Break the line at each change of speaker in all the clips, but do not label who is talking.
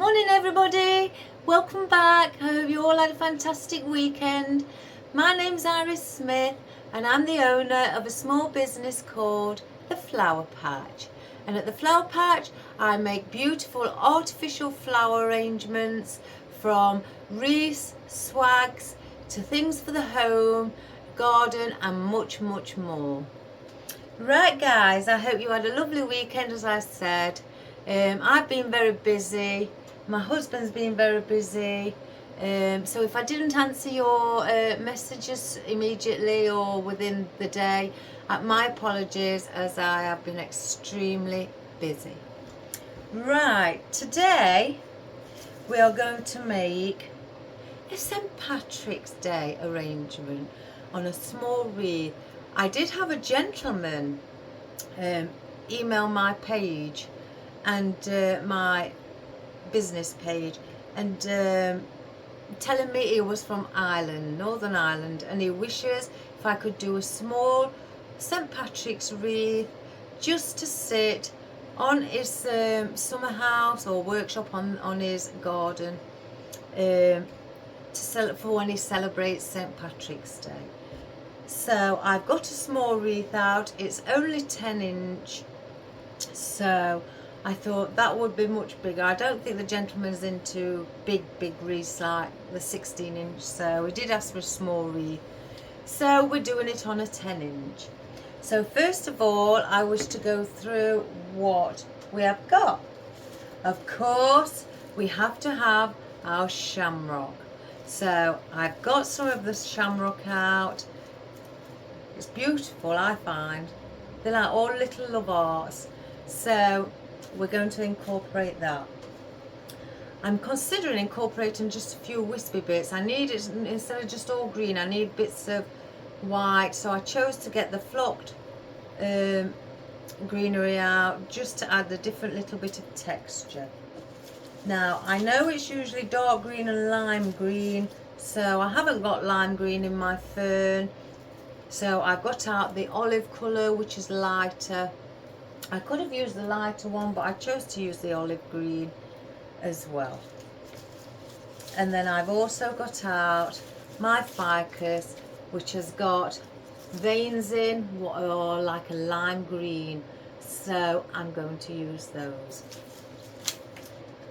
Morning everybody, welcome back. I hope you all had a fantastic weekend. My name's Iris Smith and I'm the owner of a small business called The Flower Patch. And at The Flower Patch I make beautiful artificial flower arrangements, from wreaths, swags to things for the home, garden and much more. Right guys, I hope you had a lovely weekend. As I said, I've been very busy. My husband's been very busy. So if I didn't answer your messages immediately or within the day, my apologies, as I have been extremely busy. Right, today we are going to make a St. Patrick's Day arrangement on a small wreath. I did have a gentleman email my page and my business page and telling me he was from Ireland, Northern Ireland, and he wishes if I could do a small St. Patrick's wreath just to sit on his summer house or workshop on his garden for when he celebrates St. Patrick's Day. So I've got a small wreath out. It's only 10-inch, so I thought that would be much bigger. I don't think the gentleman's into big wreaths like the 16-inch, so we did ask for a small wreath. So we're doing it on a 10-inch. So first of all, I wish to go through what we have got. Of course, we have to have our shamrock. So I've got some of the shamrock out. It's beautiful, I find. They're like all little love hearts. So we're going to incorporate that. I'm considering incorporating just a few wispy bits. I need it, instead of just all green, I need bits of white. So I chose to get the flocked greenery out just to add a different little bit of texture. Now I know it's usually dark green and lime green, so I haven't got lime green in my fern. So I've got out the olive colour, which is lighter. I could have used the lighter one, but I chose to use the olive green as well. And then I've also got out my ficus, which has got veins in what are like a lime green. So I'm going to use those.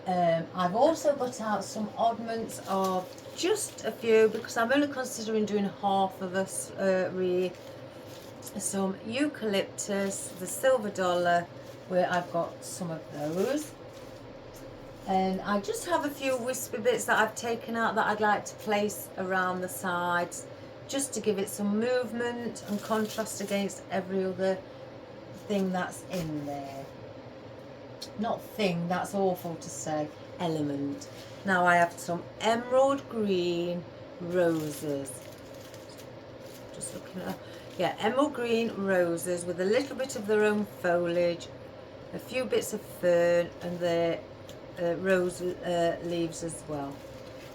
I've also got out some oddments of just a few, because I'm only considering doing half of a wreath. Some eucalyptus, the silver dollar, where I've got some of those. And I just have a few wispy bits that I've taken out that I'd like to place around the sides, just to give it some movement and contrast against every other thing that's in there. Not thing, that's awful to say, element. Now I have some emerald green roses. Just looking at, yeah, emerald green roses with a little bit of their own foliage, a few bits of fern and the rose leaves as well.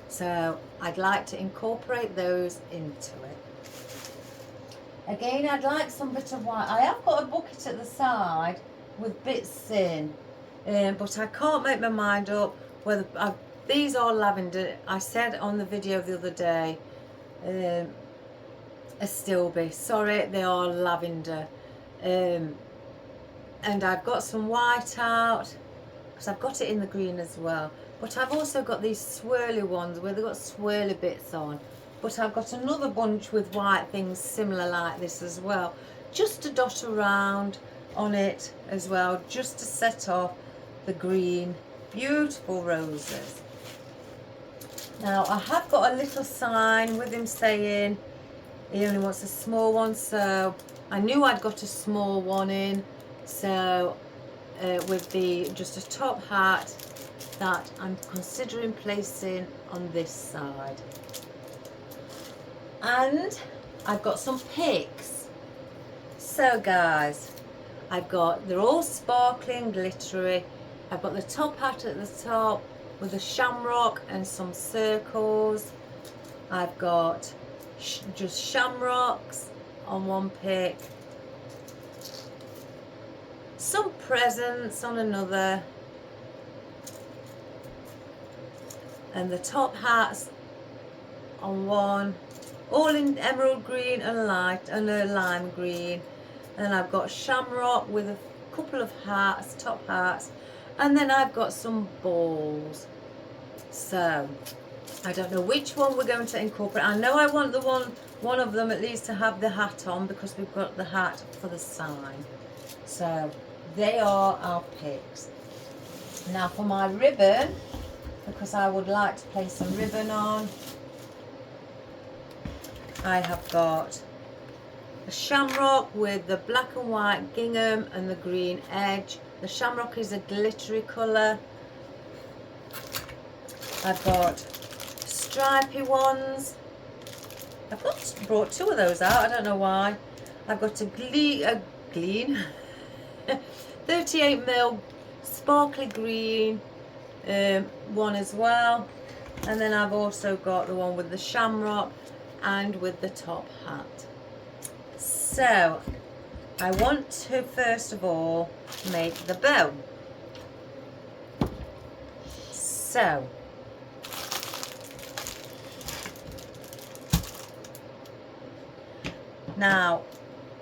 So I'd like to incorporate those into it. Again, I'd like some bit of white. I have got a bucket at the side with bits in, but I can't make my mind up whether these are lavender. I said on the video the other day, a stilby. Sorry, they are lavender. And I've got some white out because I've got it in the green as well. But I've also got these swirly ones where they've got swirly bits on. But I've got another bunch with white things similar like this as well, just to dot around on it as well, just to set off the green beautiful roses. Now I have got a little sign with him saying he only wants a small one, so I knew I'd got a small one in. So with the just a top hat that I'm considering placing on this side. And I've got some picks. So guys, they're all sparkling, glittery. I've got the top hat at the top with a shamrock and some circles. I've got just shamrocks on one pick, some presents on another, and the top hats on one, all in emerald green and light and a lime green. And then I've got shamrock with a couple of hats, top hats, and then I've got some balls. So I don't know which one we're going to incorporate. I know I want the one of them at least to have the hat on, because we've got the hat for the sign. So they are our picks. Now for my ribbon, because I would like to place some ribbon on, I have got a shamrock with the black and white gingham and the green edge. The shamrock is a glittery colour. I've got stripy ones. I've brought two of those out, I don't know why. I've got a gleam 38mm sparkly green one as well. And then I've also got the one with the shamrock and with the top hat. So I want to first of all make the bow. So now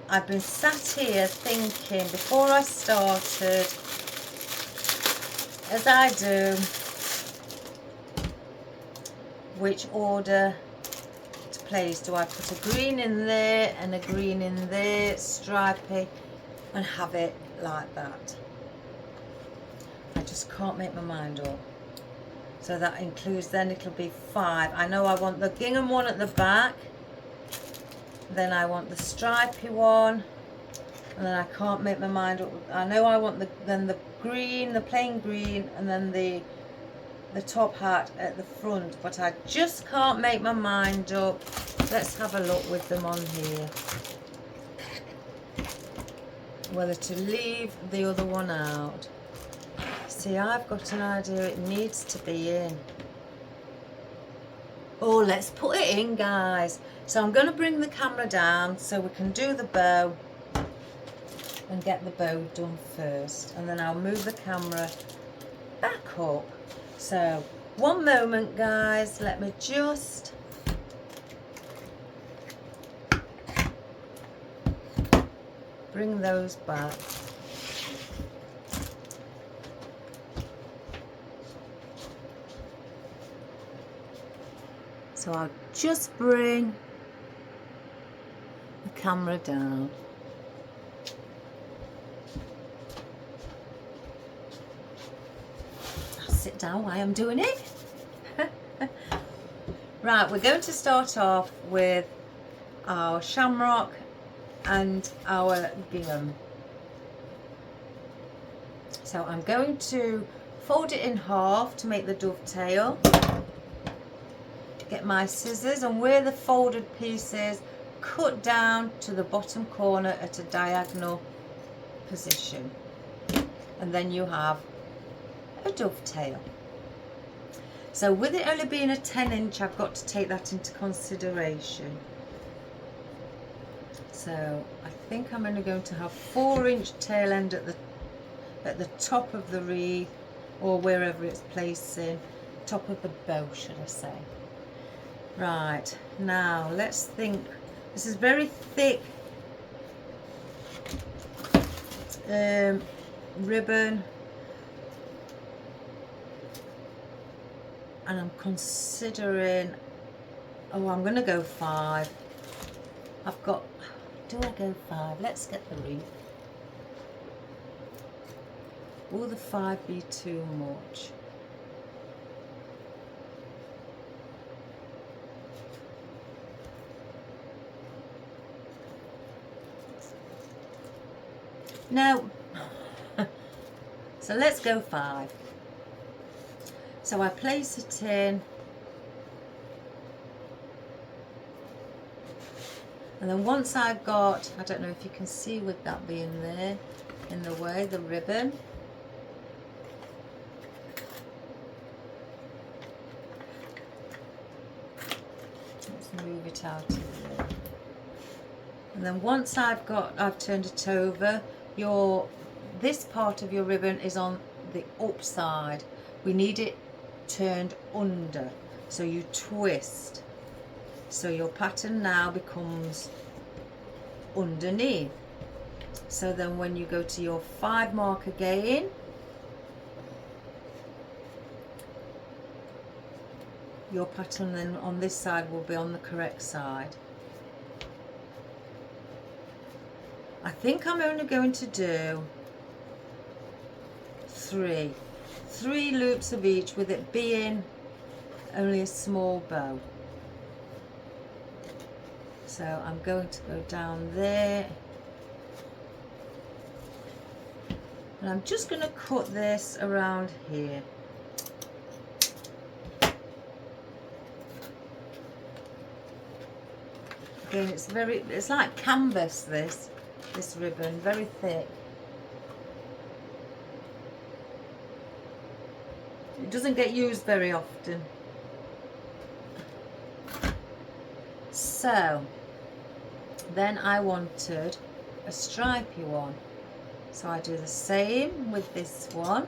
I've been sat here thinking before I started, as I do, which order to place. Do I put a green in there and a green in there, stripy, and have it like that? I just can't make my mind up. So that includes, then it'll be 5. I know I want the gingham one at the back, then I want the stripy one, and then I can't make my mind up. I know I want the green, the plain green, and then the top hat at the front, but I just can't make my mind up. Let's have a look with them on here, whether to leave the other one out. See, I've got an idea it needs to be in. Oh, let's put it in, guys. So I'm going to bring the camera down so we can do the bow and get the bow done first, and then I'll move the camera back up. So one moment, guys, let me just bring those back. So I'll just bring the camera down. I'll sit down while I'm doing it. Right, we're going to start off with our shamrock and our gingham. So I'm going to fold it in half to make the dovetail. Get my scissors, and where the folded piece is, cut down to the bottom corner at a diagonal position, and then you have a dovetail. So with it only being a 10-inch, I've got to take that into consideration. So I think I'm only going to have 4-inch tail end at the top of the wreath, or wherever it's placing, top of the bow, should I say. Right, now let's think. This is very thick ribbon, and I'm considering, oh, I'm going to go 5. I've got, do I go 5? Let's get the wreath. Will the 5 be too much? No. So let's go 5. So I place it in, and then once I've got, I don't know if you can see with that being there in the way, the ribbon, let's move it out of there. And then once I've turned it over, this part of your ribbon is on the upside. We need it turned under, so you twist, so your pattern now becomes underneath. So then when you go to your 5 mark again, your pattern then on this side will be on the correct side. I think I'm only going to do 3 loops of each, with it being only a small bow. So I'm going to go down there, and I'm just going to cut this around here. Again, it's like canvas, this ribbon, very thick. It doesn't get used very often. So then I wanted a stripy one, so I do the same with this one,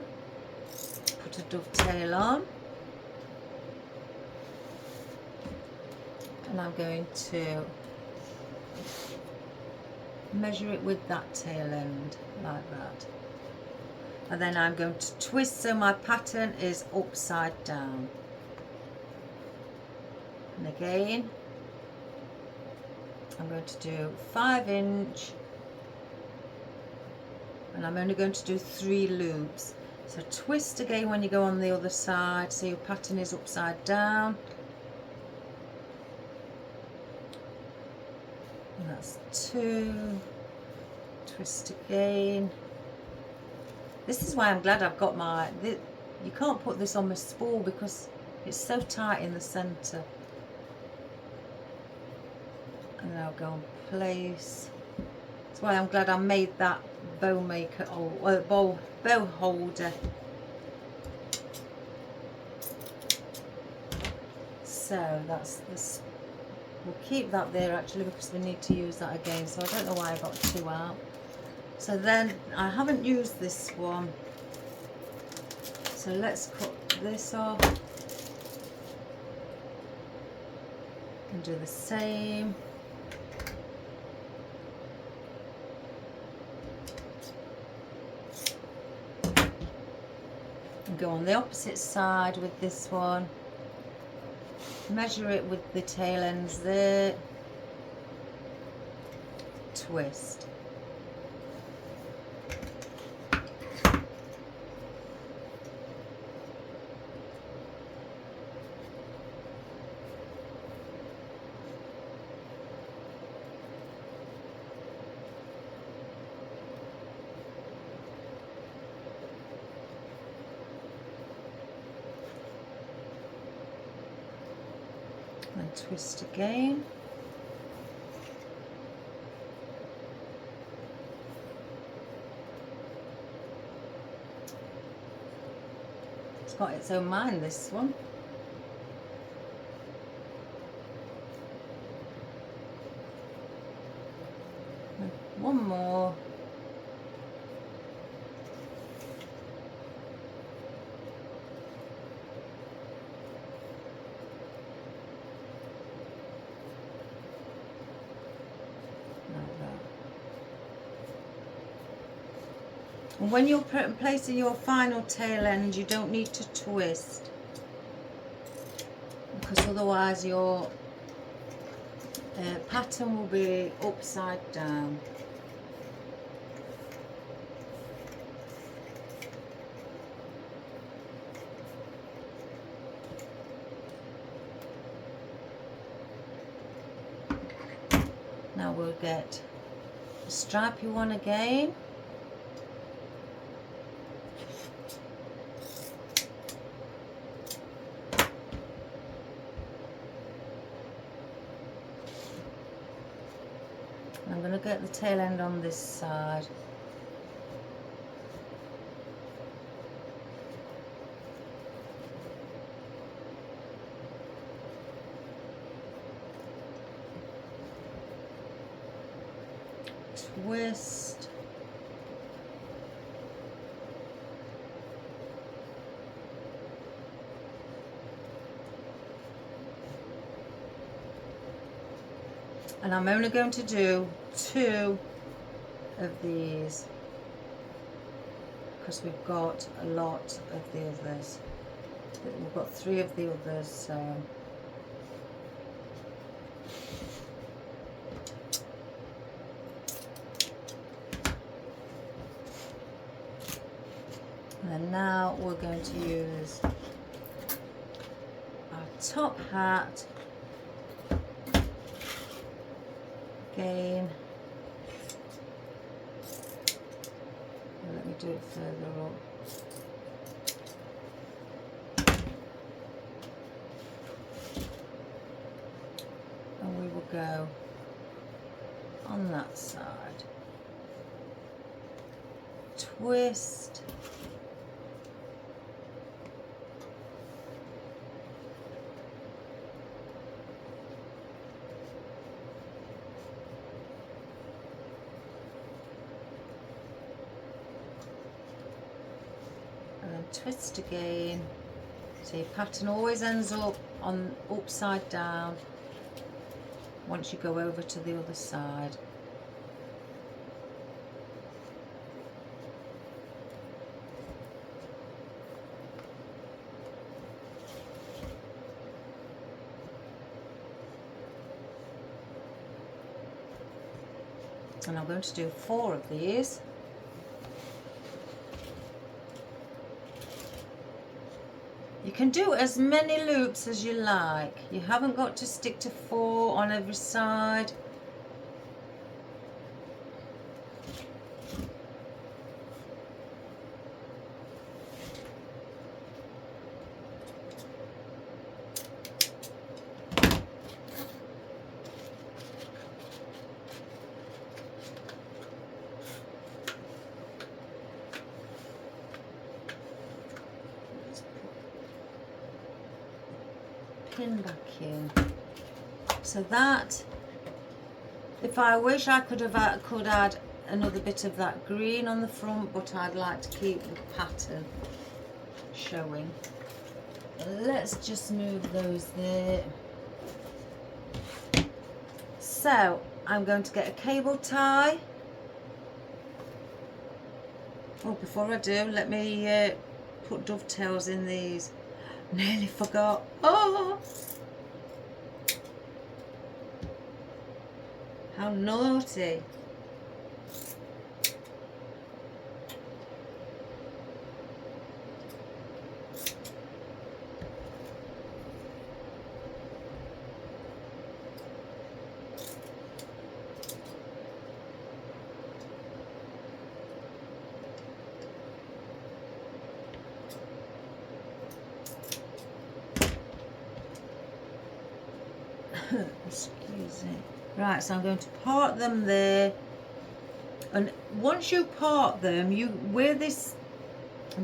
put a dovetail on, and I'm going to measure it with that tail end like that, and then I'm going to twist so my pattern is upside down. And again I'm going to do 5-inch, and I'm only going to do 3 loops. So twist again when you go on the other side, so your pattern is upside down, and that's 2, twist again. This is why I'm glad I've got my, you can't put this on my spool because it's so tight in the centre. And then I'll go and place. That's why I'm glad I made that bow maker, or bow holder. So that's this. We'll keep that there actually because we need to use that again. So I don't know why I got 2 out. So then I haven't used this one. So let's cut this off and do the same. And go on the opposite side with this one. Measure it with the tail ends there. Twist. And twist again. It's got its own mind, this one. And one more. And when you're placing your final tail end, you don't need to twist, because otherwise your pattern will be upside down. Now we'll get a stripy one again. I'm going to get the tail end on this side. Twist. And I'm only going to do 2 of these because we've got a lot of the others. We've got 3 of the others, so and then now we're going to use our top hat again. Let me do it further up. And we will go on that side. Twist. And then twist again. So your pattern always ends up on upside down once you go over to the other side. And I'm going to do 4 of these. You can do as many loops as you like. You haven't got to stick to 4 on every side. Pin back in. So that, if I wish I could add another bit of that green on the front, but I'd like to keep the pattern showing. Let's just move those there. So I'm going to get a cable tie. Oh, before I do, let me put dovetails in these. Nearly forgot. Oh, how naughty. Excuse me. Right, so I'm going to part them there, and once you part them, where this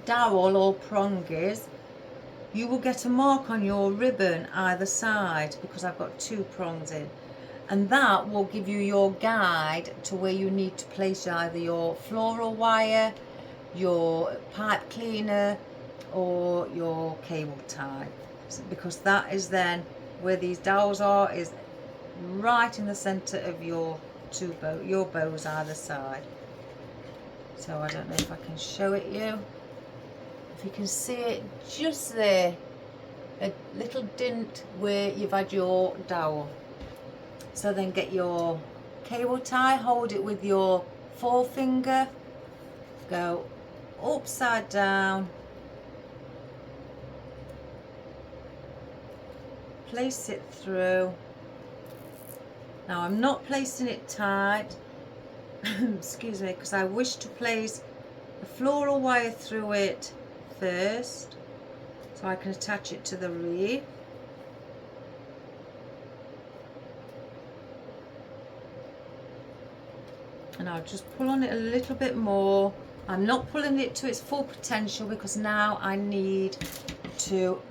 dowel or prong is, you will get a mark on your ribbon either side, because I've got 2 prongs in, and that will give you your guide to where you need to place either your floral wire, your pipe cleaner, or your cable tie, because that is then where these dowels are, is right in the center of your bows either side. So I don't know if I can show it you. If you can see it just there, a little dint where you've had your dowel. So then get your cable tie, hold it with your forefinger, go upside down, place it through. Now I'm not placing it tight, excuse me, because I wish to place the floral wire through it first, so I can attach it to the wreath. And I'll just pull on it a little bit more. I'm not pulling it to its full potential because now I need to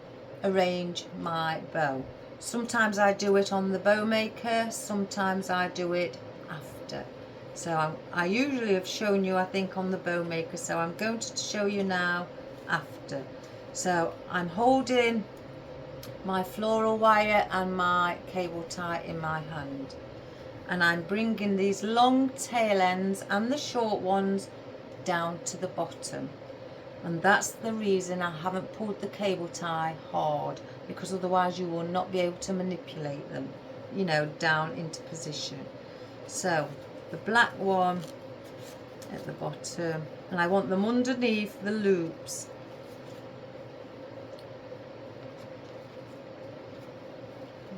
arrange my bow. Sometimes I do it on the bow maker, sometimes I do it after. So I usually have shown you, I think, on the bow maker, so I'm going to show you now after. So I'm holding my floral wire and my cable tie in my hand, and I'm bringing these long tail ends and the short ones down to the bottom. And that's the reason I haven't pulled the cable tie hard, because otherwise you will not be able to manipulate them, you know, down into position. So the black one at the bottom, and I want them underneath the loops.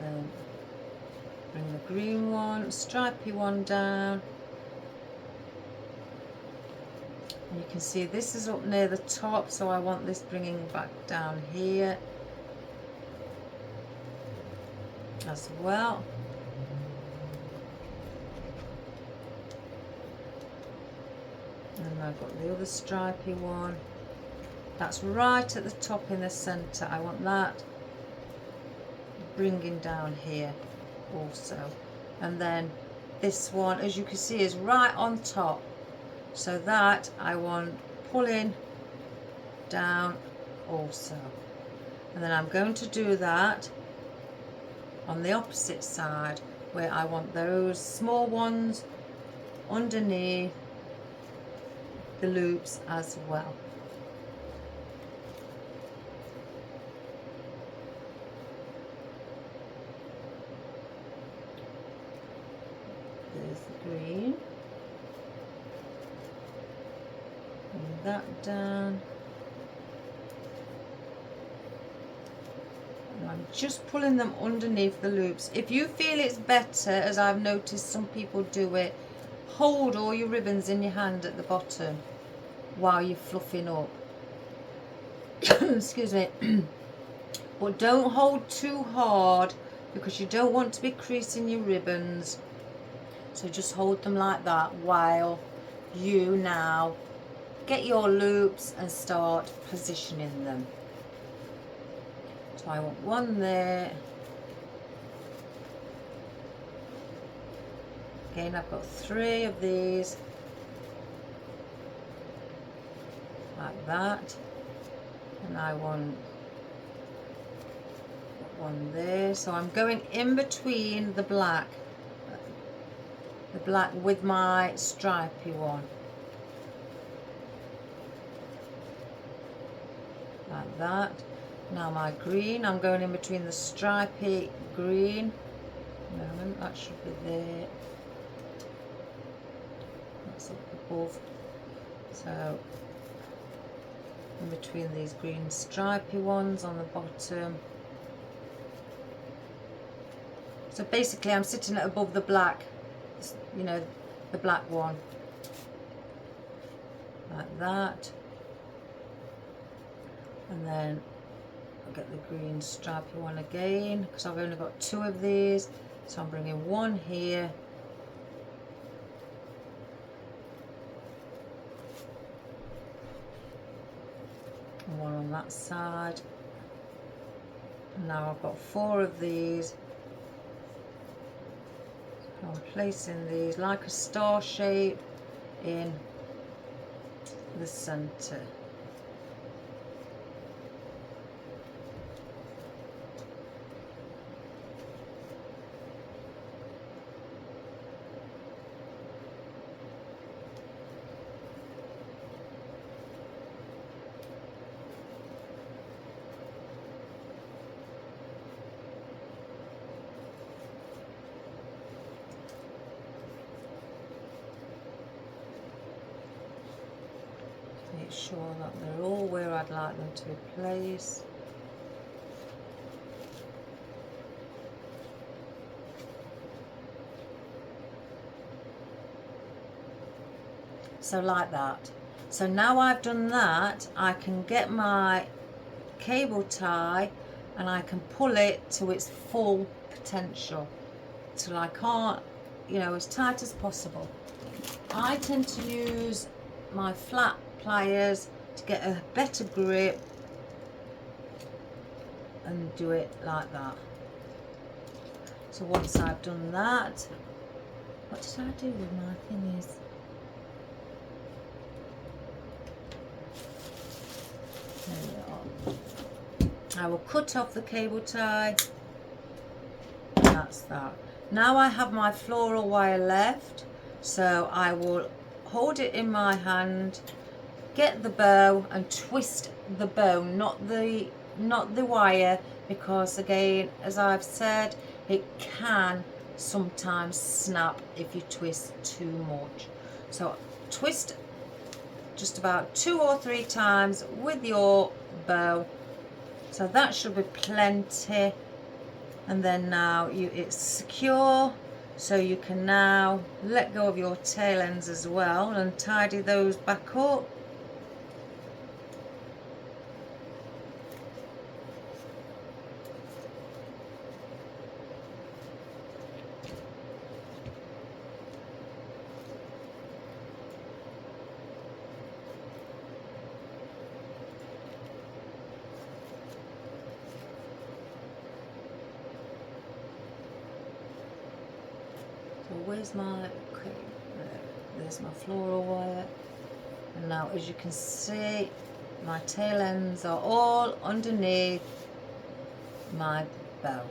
Then bring the green one, stripy one down. And you can see this is up near the top, so I want this bringing back down here as well. And I've got the other stripy one. That's right at the top in the centre. I want that bringing down here also. And then this one, as you can see, is right on top. So that I want pulling down also. And then I'm going to do that on the opposite side, where I want those small ones underneath the loops as well. There's the green. Bring that down. And I'm just pulling them underneath the loops. If you feel it's better, as I've noticed some people do it, hold all your ribbons in your hand at the bottom while you're fluffing up. Excuse me. But don't hold too hard, because you don't want to be creasing your ribbons. So just hold them like that while you now get your loops and start positioning them. So I want one there. Again, I've got 3 of these like that, and I want one there. So I'm going in between the black with my stripy one, like that. Now my green, I'm going in between the stripy green. Moment, that should be there. That's up above. So in between these green stripy ones on the bottom. So basically I'm sitting at above the black, you know, the black one, like that. And then I'll get the green stripy one again, because I've only got 2 of these. So I'm bringing one here, and one on that side. And now I've got 4 of these. So I'm placing these like a star shape in the centre. Make sure that they're all where I'd like them to be placed. So like that. So now I've done that, I can get my cable tie and I can pull it to its full potential, till I can't, you know, as tight as possible. I tend to use my flat pliers to get a better grip and do it like that. So once I've done that, what did I do with my thingies? There we are. I will cut off the cable tie. That's that. Now I have my floral wire left, so I will hold it in my hand, get the bow and twist the bow, not the wire, because again, as I've said, it can sometimes snap if you twist too much. So twist just about 2 or 3 times with your bow, so that should be plenty. And then now it's secure, so you can now let go of your tail ends as well and tidy those back up. Where's my, okay, there's my floral wire, and now as you can see, my tail ends are all underneath my bow.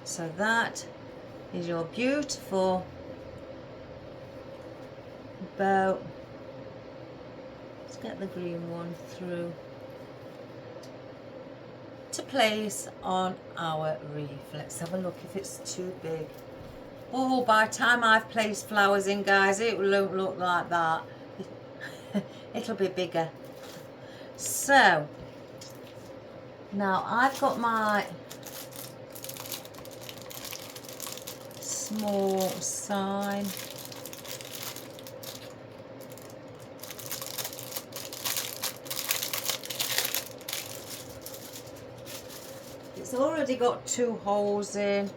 So that is your beautiful bow. Let's get the green one through to place on our wreath. Let's have a look if it's too big. Oh, by the time I've placed flowers in, guys, it won't look like that. It'll be bigger. So now I've got my small sign. It's already got 2 holes in.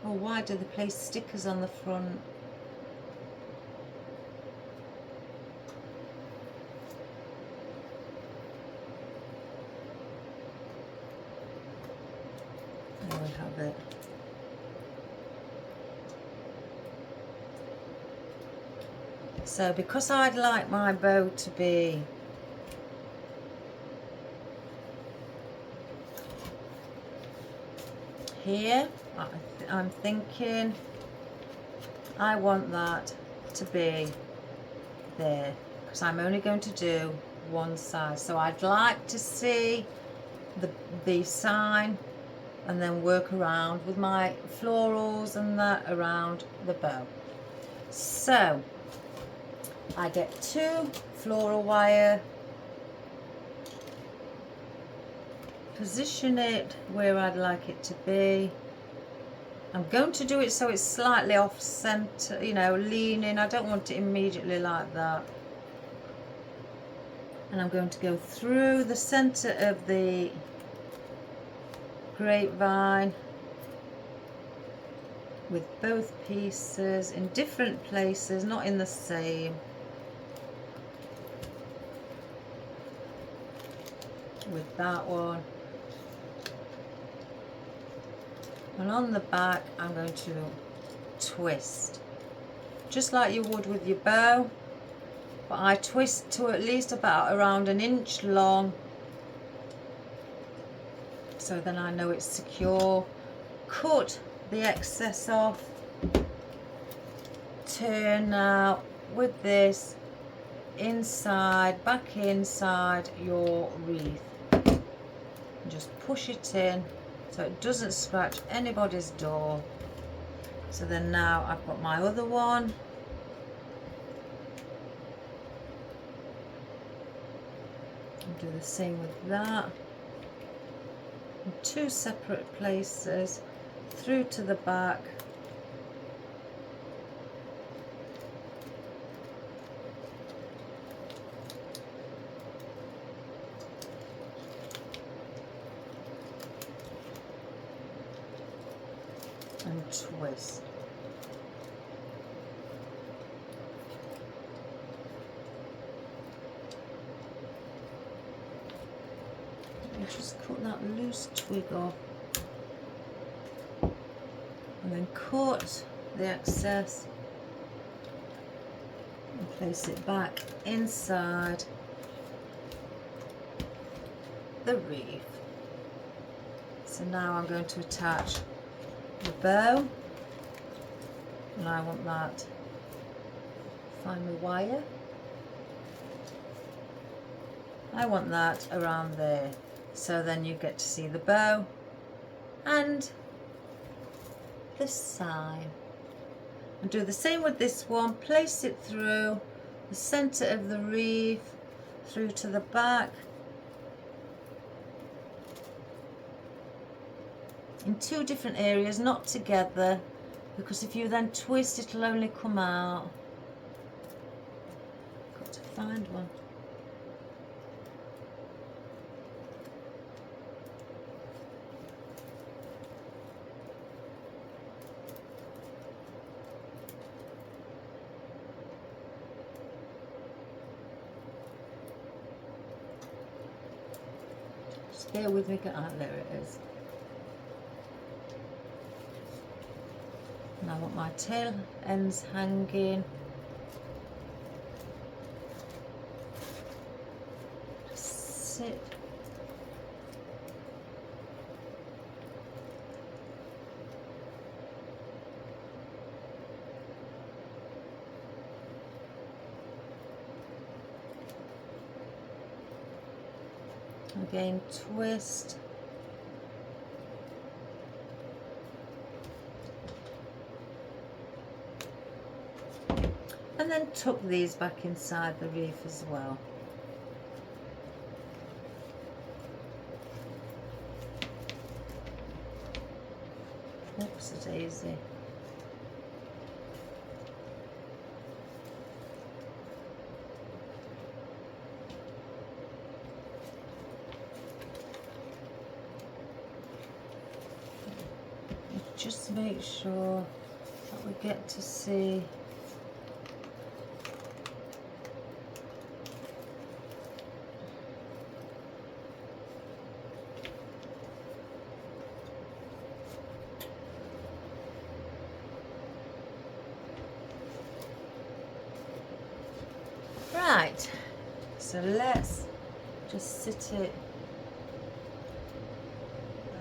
Oh, why do they place stickers on the front? There we have it. So because I'd like my bow to be here, I'm thinking I want that to be there, because I'm only going to do one side. So I'd like to see the sign and then work around with my florals and that around the bow. So I get 2 floral wire, position it where I'd like it to be. I'm going to do it so it's slightly off center, you know, leaning. I don't want it immediately like that. And I'm going to go through the center of the grapevine with both pieces in different places, not in the same. With that one. And on the back I'm going to twist, just like you would with your bow, but I twist to at least about around 1 inch long, so then I know it's secure. Cut the excess off, turn now with this inside, back inside your wreath, and just push it in so it doesn't scratch anybody's door. So then now I've got my other one. And do the same with that. In 2 separate places, through to the back. And twist. And just cut that loose twig off, and then cut the excess and place it back inside the wreath. So now I'm going to attach the bow, and I want that, find the wire, I want that around there, so then you get to see the bow and the sign. And do the same with this one, place it through the centre of the wreath, through to the back, in two different areas, not together, because if you then twist it'll only come out. Got to find one. Just bear with me, there it is. And I want my tail ends hanging. Just sit. Again, twist. And then tuck these back inside the wreath as well. Oops, a daisy. Just make sure that we get to see right. So let's just sit it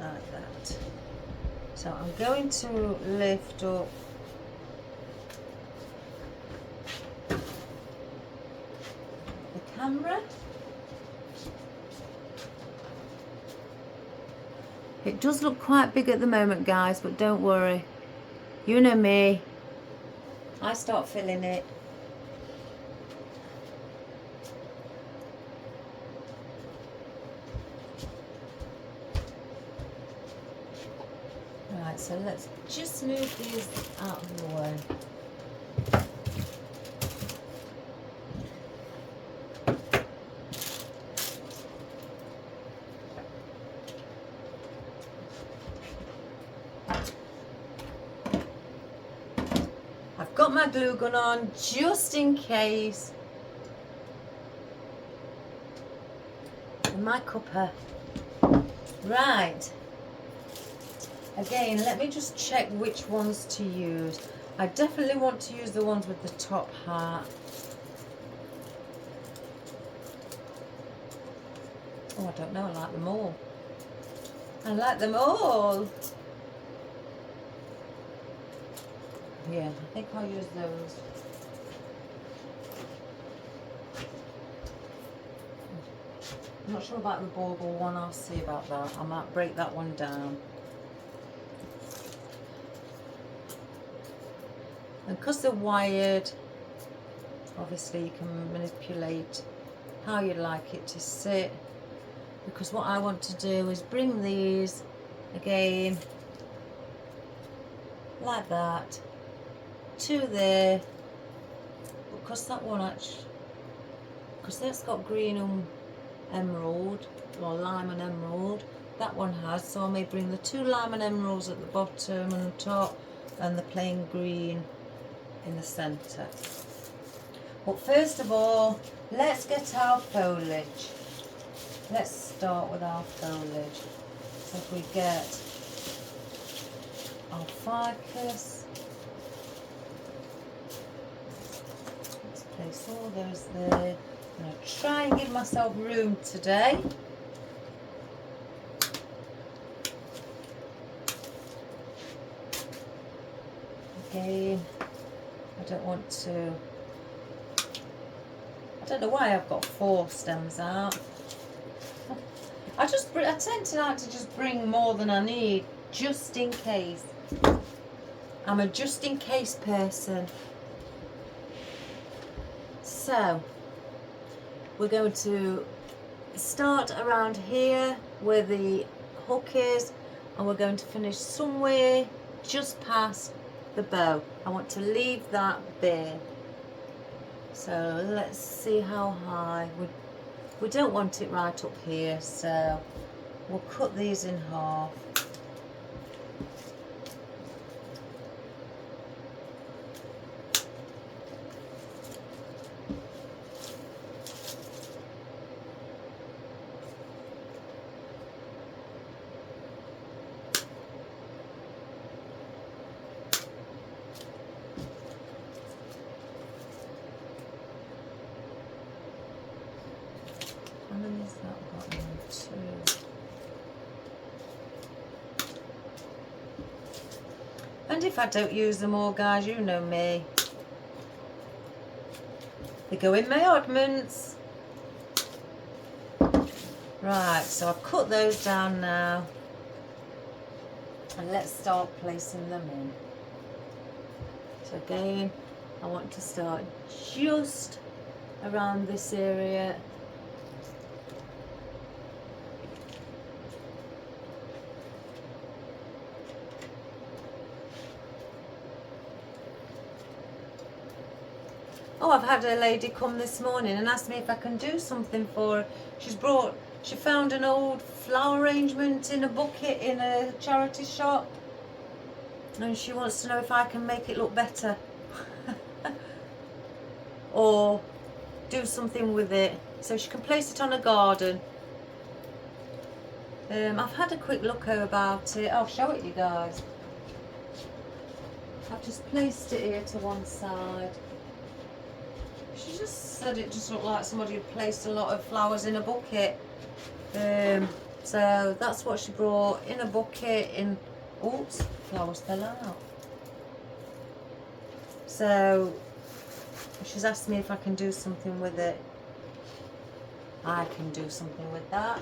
like that. So I'm going to lift up the camera. It does look quite big at the moment, guys, but don't worry. You know me. I start filling it. Right, so let's just move these out of the way. I've got my glue gun on just in case. And my cuppa. Right. Again, let me just check which ones to use. I definitely want to use the ones with the top heart. Oh, I don't know, I like them all. I like them all. Yeah, I think I'll use those. I'm not sure about the bauble one, I'll see about that. I might break that one down. And because they're wired, obviously you can manipulate how you'd like it to sit. Because what I want to do is bring these again, like that, to there. Because that one actually, because that's got green and emerald, or lime and emerald, that one has, so I may bring the two lime and emeralds at the bottom and the top, and the plain green in the centre. But first of all, let's get our foliage. Let's start with our foliage. So if we get our ficus, let's place all those there. I'm going to try and give myself room today. Again, I don't want to, I don't know why I've got 4 stems out. I tend to like to just bring more than I need, just in case. I'm a just in case person. So, we're going to start around here where the hook is, and we're going to finish somewhere just past the bow. I want to leave that bare. So let's see how high. We don't want it right up here, so we'll cut these in half. How many has that got? 1, 2. And if I don't use them all, guys, you know me. They go in my oddments. Right, so I've cut those down now. And let's start placing them in. So again, I want to start just around this area. Oh, I've had a lady come this morning and ask me if I can do something for her. She found an old flower arrangement in a bucket in a charity shop, and she wants to know if I can make it look better or do something with it so she can place it on a garden. I've had a quick look about it. I'll show it you guys. I've just placed it here to one side. She just said it just looked like somebody had placed a lot of flowers in a bucket. So that's what she brought, in a bucket. Oops, flowers fell out. So she's asked me if I can do something with it. I can do something with that.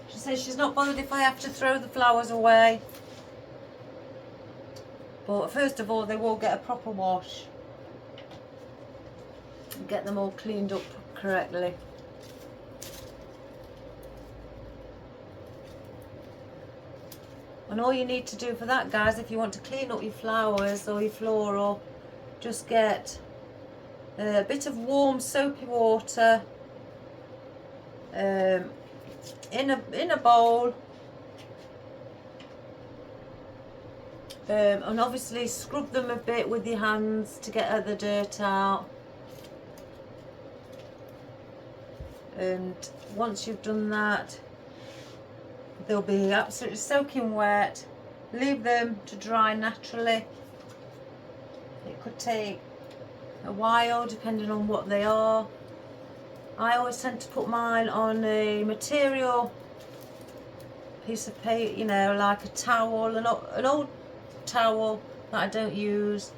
She says she's not bothered if I have to throw the flowers away. But first of all, they will get a proper wash. Get them all cleaned up correctly. And all you need to do for that, guys, if you want to clean up your flowers or your floral, just get a bit of warm soapy water in a bowl, and obviously scrub them a bit with your hands to get the dirt out. And once you've done that, they'll be absolutely soaking wet. Leave them to dry naturally. It could take a while depending on what they are. I always tend to put mine on a material piece of paper, you know, like a towel, an old towel that I don't use,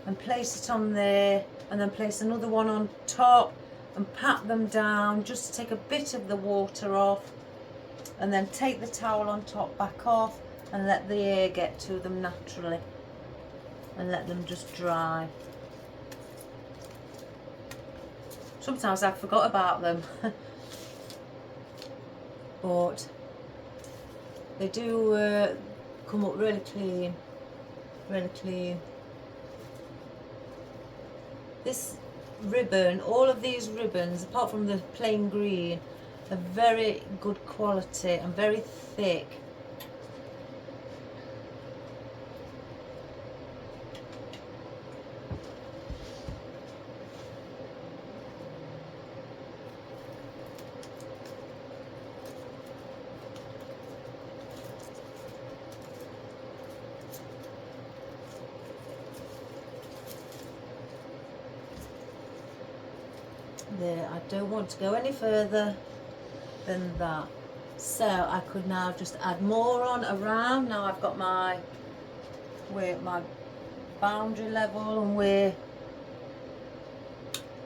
and place it on there, and then place another one on top and pat them down just to take a bit of the water off, and then take the towel on top back off and let the air get to them naturally and let them just dry. Sometimes I forgot about them but they do come up really clean, really clean. This ribbon, all of these ribbons apart from the plain green, are very good quality and very thick. There, I don't want to go any further than that. So I could now just add more on around. Now I've got my where my boundary level and where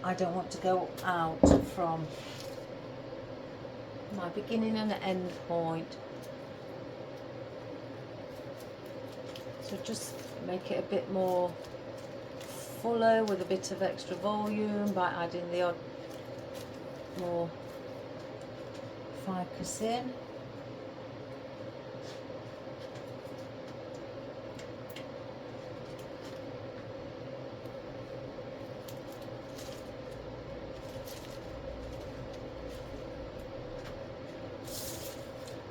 I don't want to go out from my beginning and end point. So just make it a bit more fuller with a bit of extra volume by adding the odd more ficus in.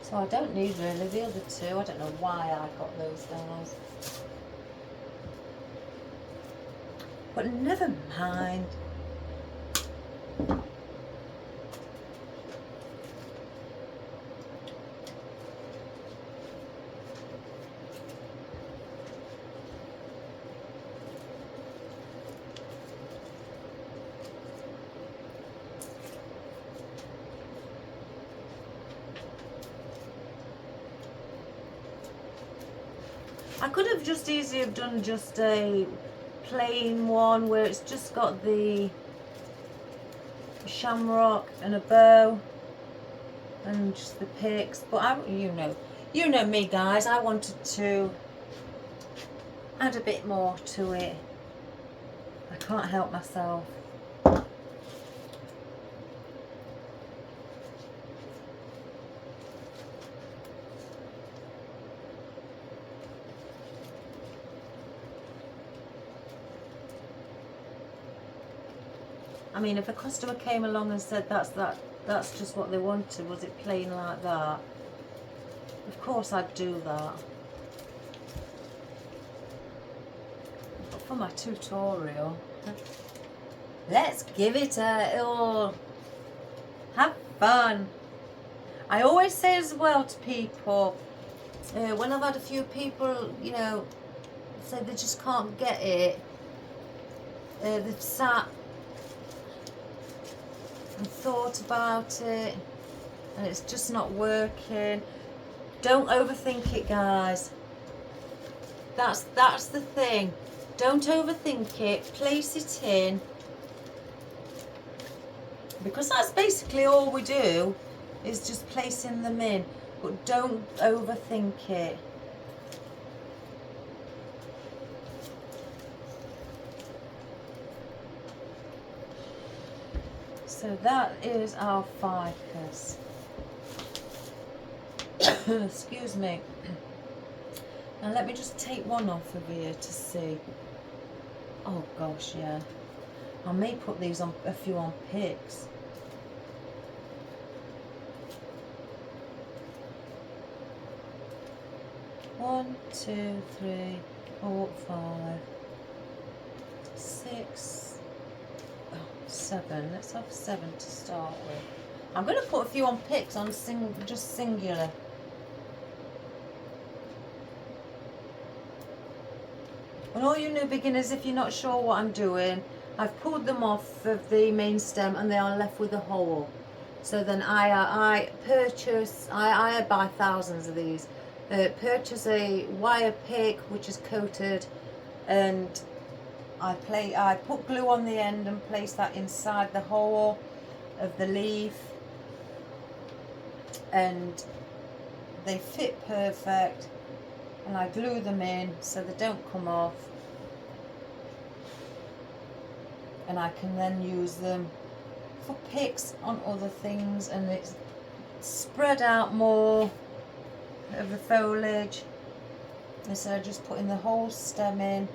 So I don't need really the other two. I don't know why I got those guys. But never mind. I could have just easily have done just a plain one where it's just got the shamrock and a bow and just the picks, but you know me guys, I wanted to add a bit more to it. I can't help myself. I mean, if a customer came along and said that's just what they wanted, was it plain like that? Of course I'd do that. But for my tutorial, let's give it a little, have fun. I always say as well to people, when I've had a few people, you know, say they just can't get it, they've sat and thought about it and it's just not working. Don't overthink it, guys. That's the thing. Don't overthink it. Place it in, because that's basically all we do, is just placing them in. But don't overthink it. So that is our ficus. Excuse me. Now let me just take one off of here to see. Oh gosh, yeah. I may put these on, a few on picks. One, two, three, 4, 5, 6. 7. Let's have 7 to start with. I'm going to put a few on picks on just singular. And all you new beginners, if you're not sure what I'm doing, I've pulled them off of the main stem and they are left with a hole. So then I buy thousands of these. Purchase a wire pick which is coated, and I put glue on the end and place that inside the hole of the leaf, and they fit perfect, and I glue them in so they don't come off, and I can then use them for picks on other things, and it's spread out more of the foliage instead of just putting the whole stem in.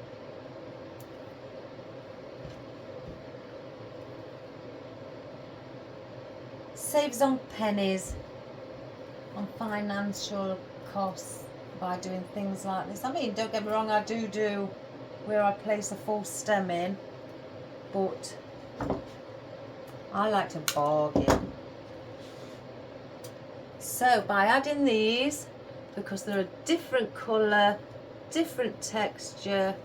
Saves on pennies, on financial costs by doing things like this. I mean, don't get me wrong, I do where I place a full stem in, but I like to bargain. So by adding these, because they're a different colour, different texture,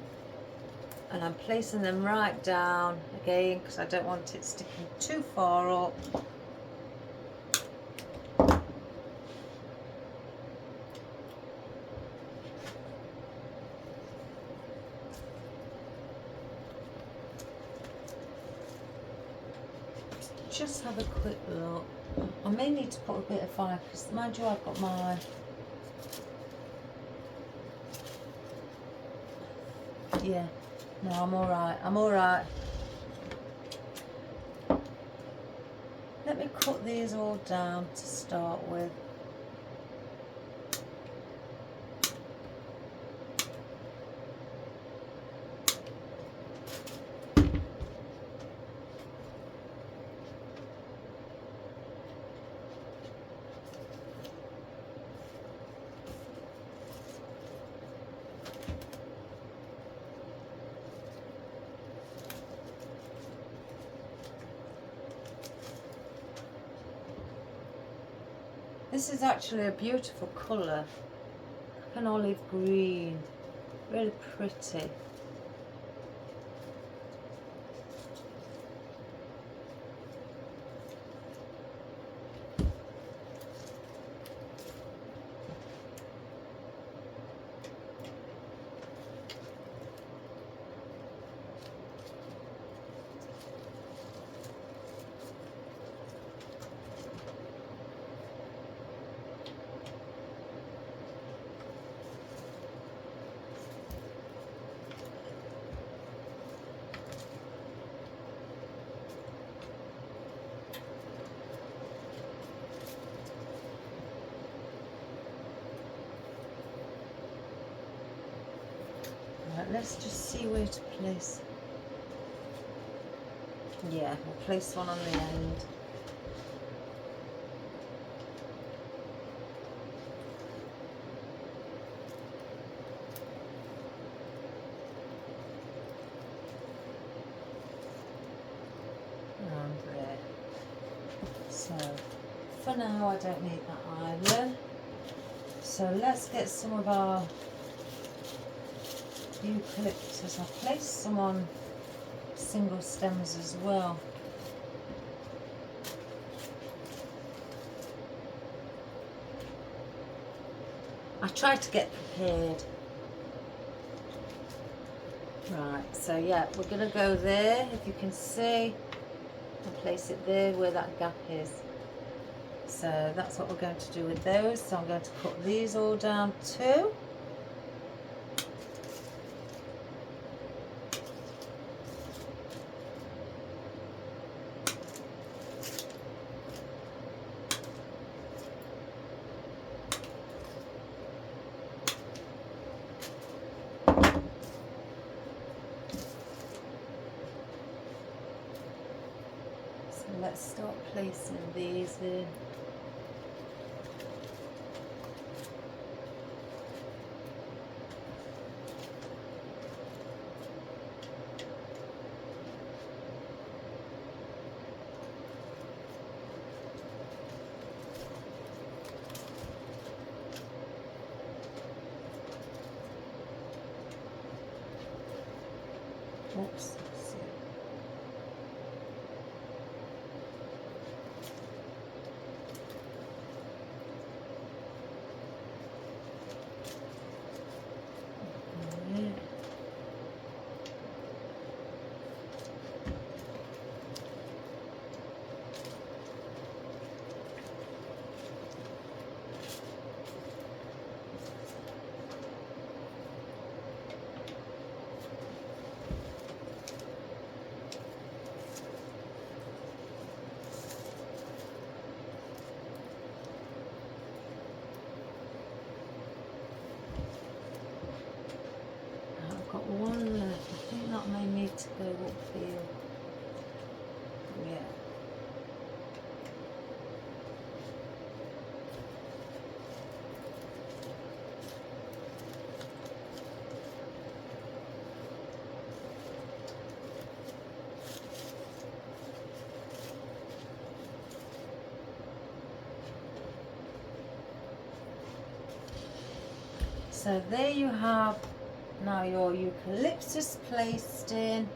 and I'm placing them right down again because I don't want it sticking too far up. just have a quick look. I may need to put a bit of fire because mind you I've got my yeah, no, I'm alright. Let me cut these all down to start with. This is actually a beautiful colour, like an olive green, really pretty. Right, let's just see where to place. Yeah, we'll place one on the end. And there. So, for now I don't need that either. So let's get some of our eucalyptus. I've placed some on single stems as well. I try to get prepared. Right, so yeah, we're going to go there, if you can see, and place it there where that gap is. So that's what we're going to do with those. So I'm going to cut these all down too. So let's start placing these in. Oops. Got one left. I think that may need to go upfield. Yeah. So there you have now your eucalyptus placed in.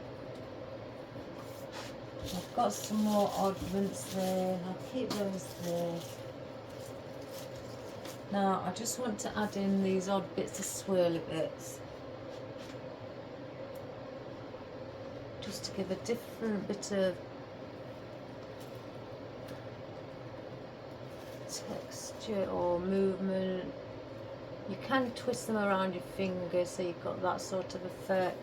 I've got some more oddments there. I'll keep those there. Now I just want to add in these odd bits of swirly bits, just to give a different bit of texture or movement. You can twist them around your finger so you've got that sort of effect.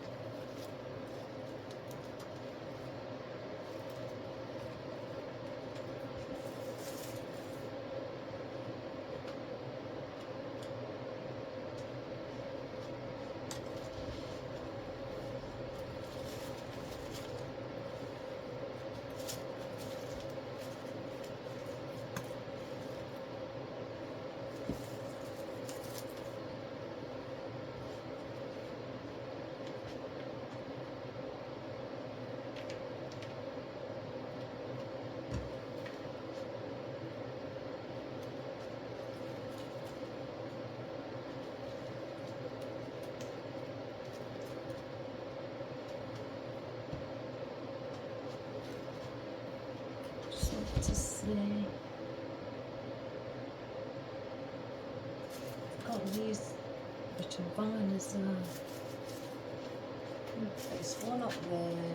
To see, got these bit of vine as well. There's one up there.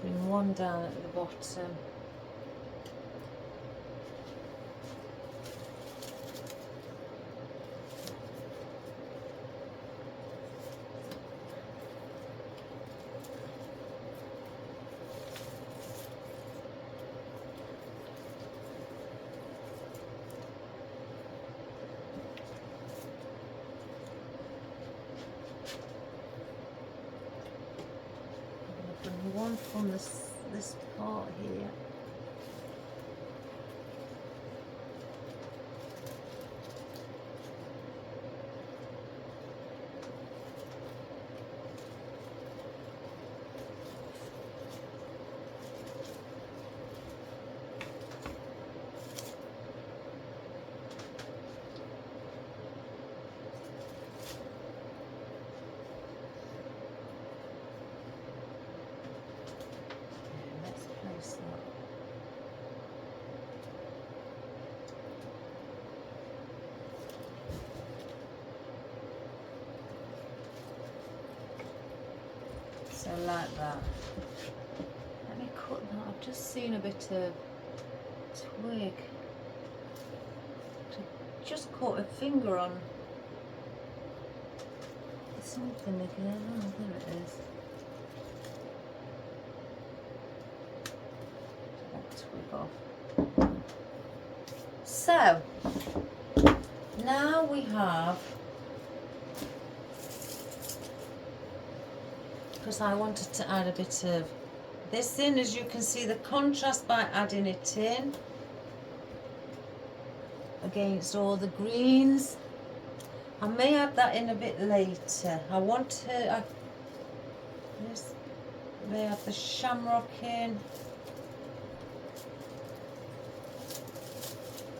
Bring one down at the bottom. One from this part here. So like that. Let me cut that. I've just seen a bit of twig. Just caught a finger on something again. Oh, there it is. That twig off. So now we have, because I wanted to add a bit of this in, as you can see the contrast by adding it in against all the greens. I may add that in a bit later. I want to may add the shamrock in.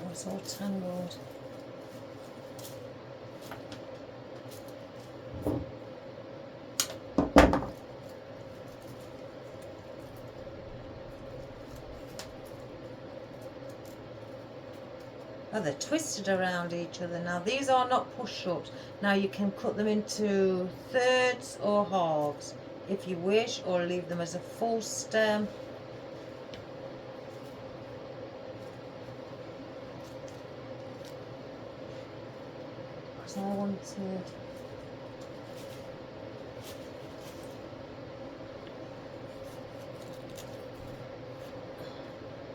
Oh, it's all tangled. Oh, they're twisted around each other. Now these are not push-ups. Now you can cut them into thirds or halves if you wish, or leave them as a full stem. Because I wanted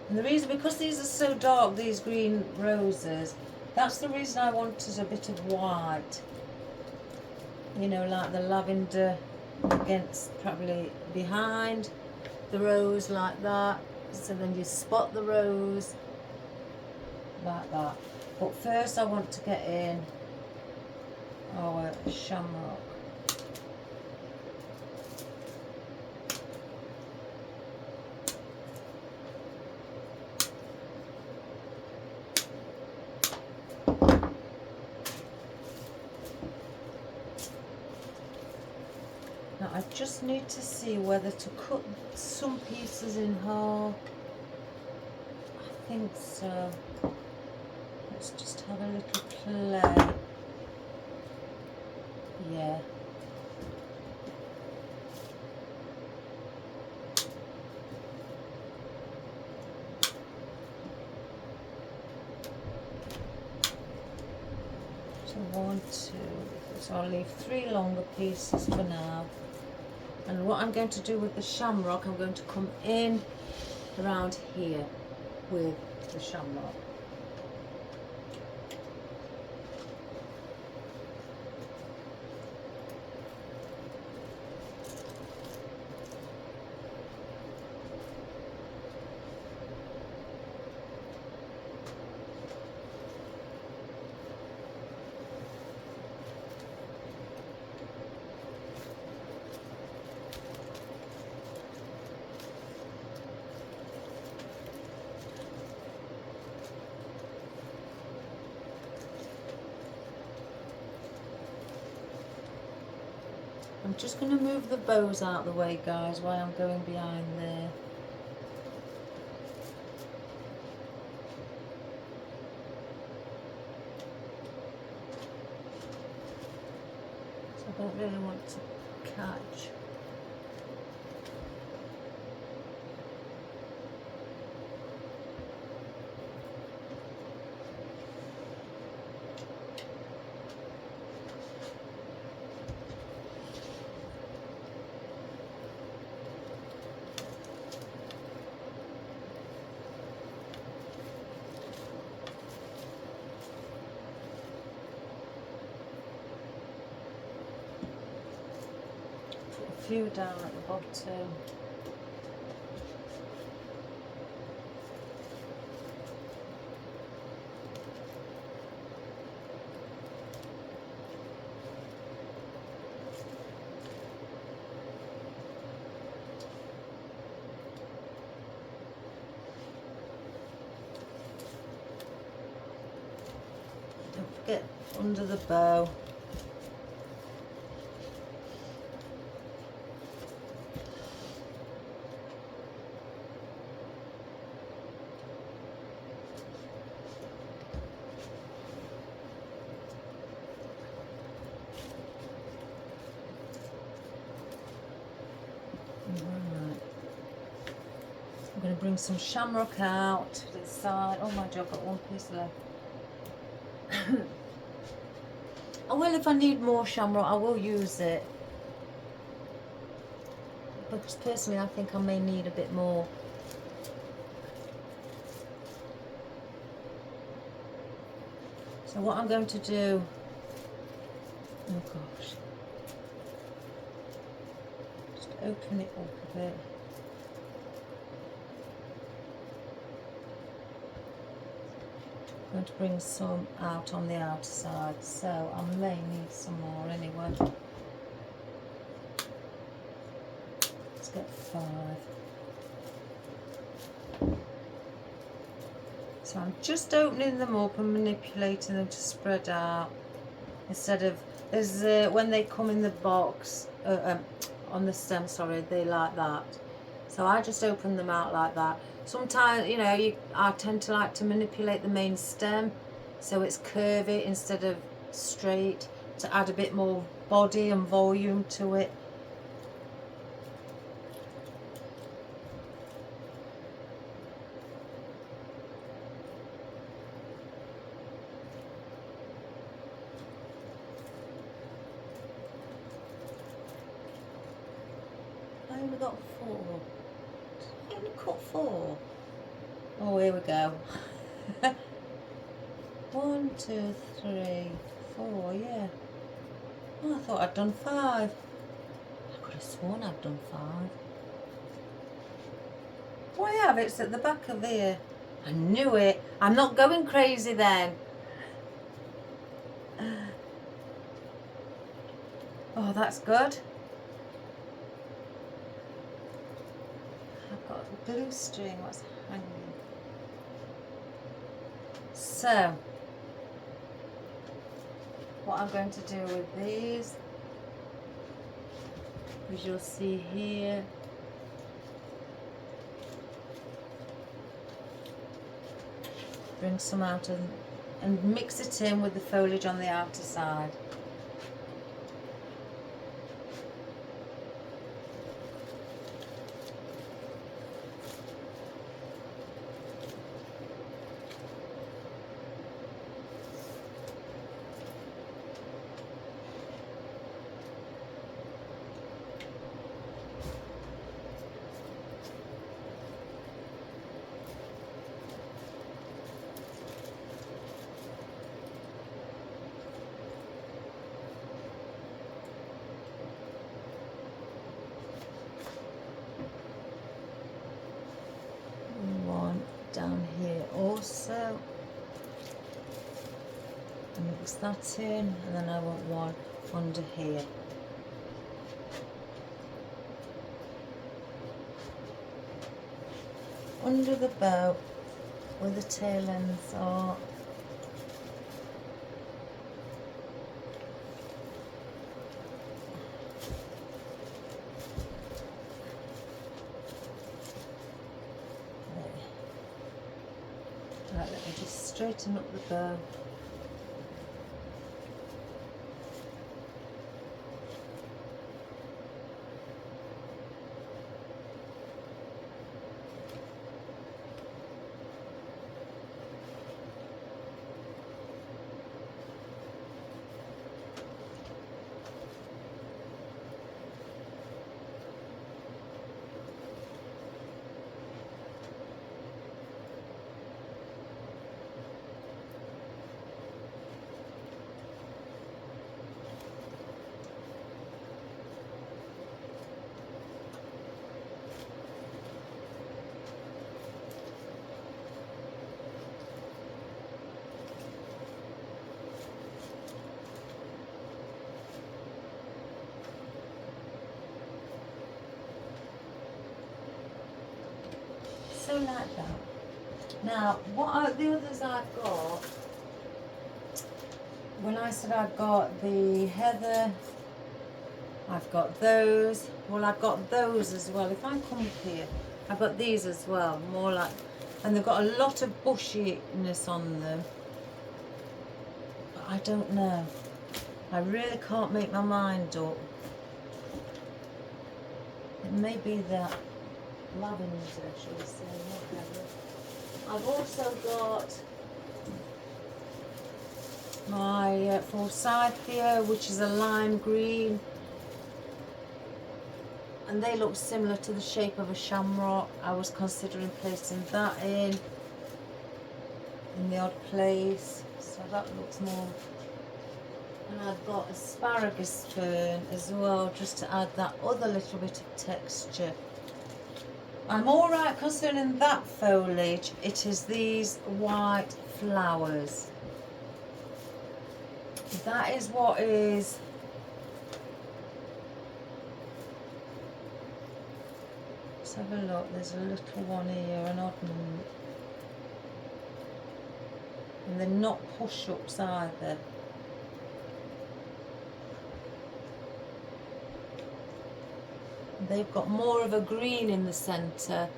and the reason, because these are so dark, these green roses, that's the reason I wanted a bit of white. You know, like the lavender against, probably behind the rose like that. So then you spot the rose like that. But first I want to get in our shamrock. Now I just need to see whether to cut some pieces in half. I think so. Let's just have a little play. Yeah. So 1, 2, so I'll leave 3 longer pieces for now. And what I'm going to do with the shamrock, I'm going to come in around here with the shamrock. I'm just going to move the bows out of the way, guys, while I'm going behind there. So I don't really want to catch. A few down at the bottom. Don't forget under the bow. I'm going to bring some shamrock out to the side. Oh my God, I've got one piece left. Oh well, if I need more shamrock, I will use it. But personally, I think I may need a bit more. So what I'm going to do, oh gosh, just open it up a bit. I'm going to bring some out on the outer side, so I may need some more anyway. Let's get 5. So I'm just opening them up and manipulating them to spread out instead of, there's when they come in the box, on the stem, sorry, they like that. So I just open them out like that. Sometimes, you know, I tend to like to manipulate the main stem so it's curvy instead of straight, to add a bit more body and volume to it. I only got 4. I only cut 4. Oh, here we go. 1, 2, 3, 4, yeah. Oh, I thought I'd done 5. I could have sworn I'd done 5. Oh, I have, it's at the back of here. I knew it. I'm not going crazy then. Oh, that's good. I've got a blue string, what's hanging? So, what I'm going to do with these, as you'll see here. Bring some out and mix it in with the foliage on the outer side. Down here also, mix that in, and then I want one under here. Under the bow where the tail ends are. Right, let me just straighten up the bow. So like that. Now, what are the others I've got? When I said I've got the heather, I've got those. Well, I've got those as well. If I come up here, I've got these as well. More like, and they've got a lot of bushiness on them. But I don't know. I really can't make my mind up. It may be that lavender, shall we say, not heather. I've also got my forsythia, which is a lime green, and they look similar to the shape of a shamrock. I was considering placing that in the odd place, so that looks more. And I've got asparagus fern as well, just to add that other little bit of texture. I'm alright concerning that foliage. It is these white flowers. That is what is let's have a look. There's a little one here, an odd one. And they're not push-ups either. They've got more of a green in the centre.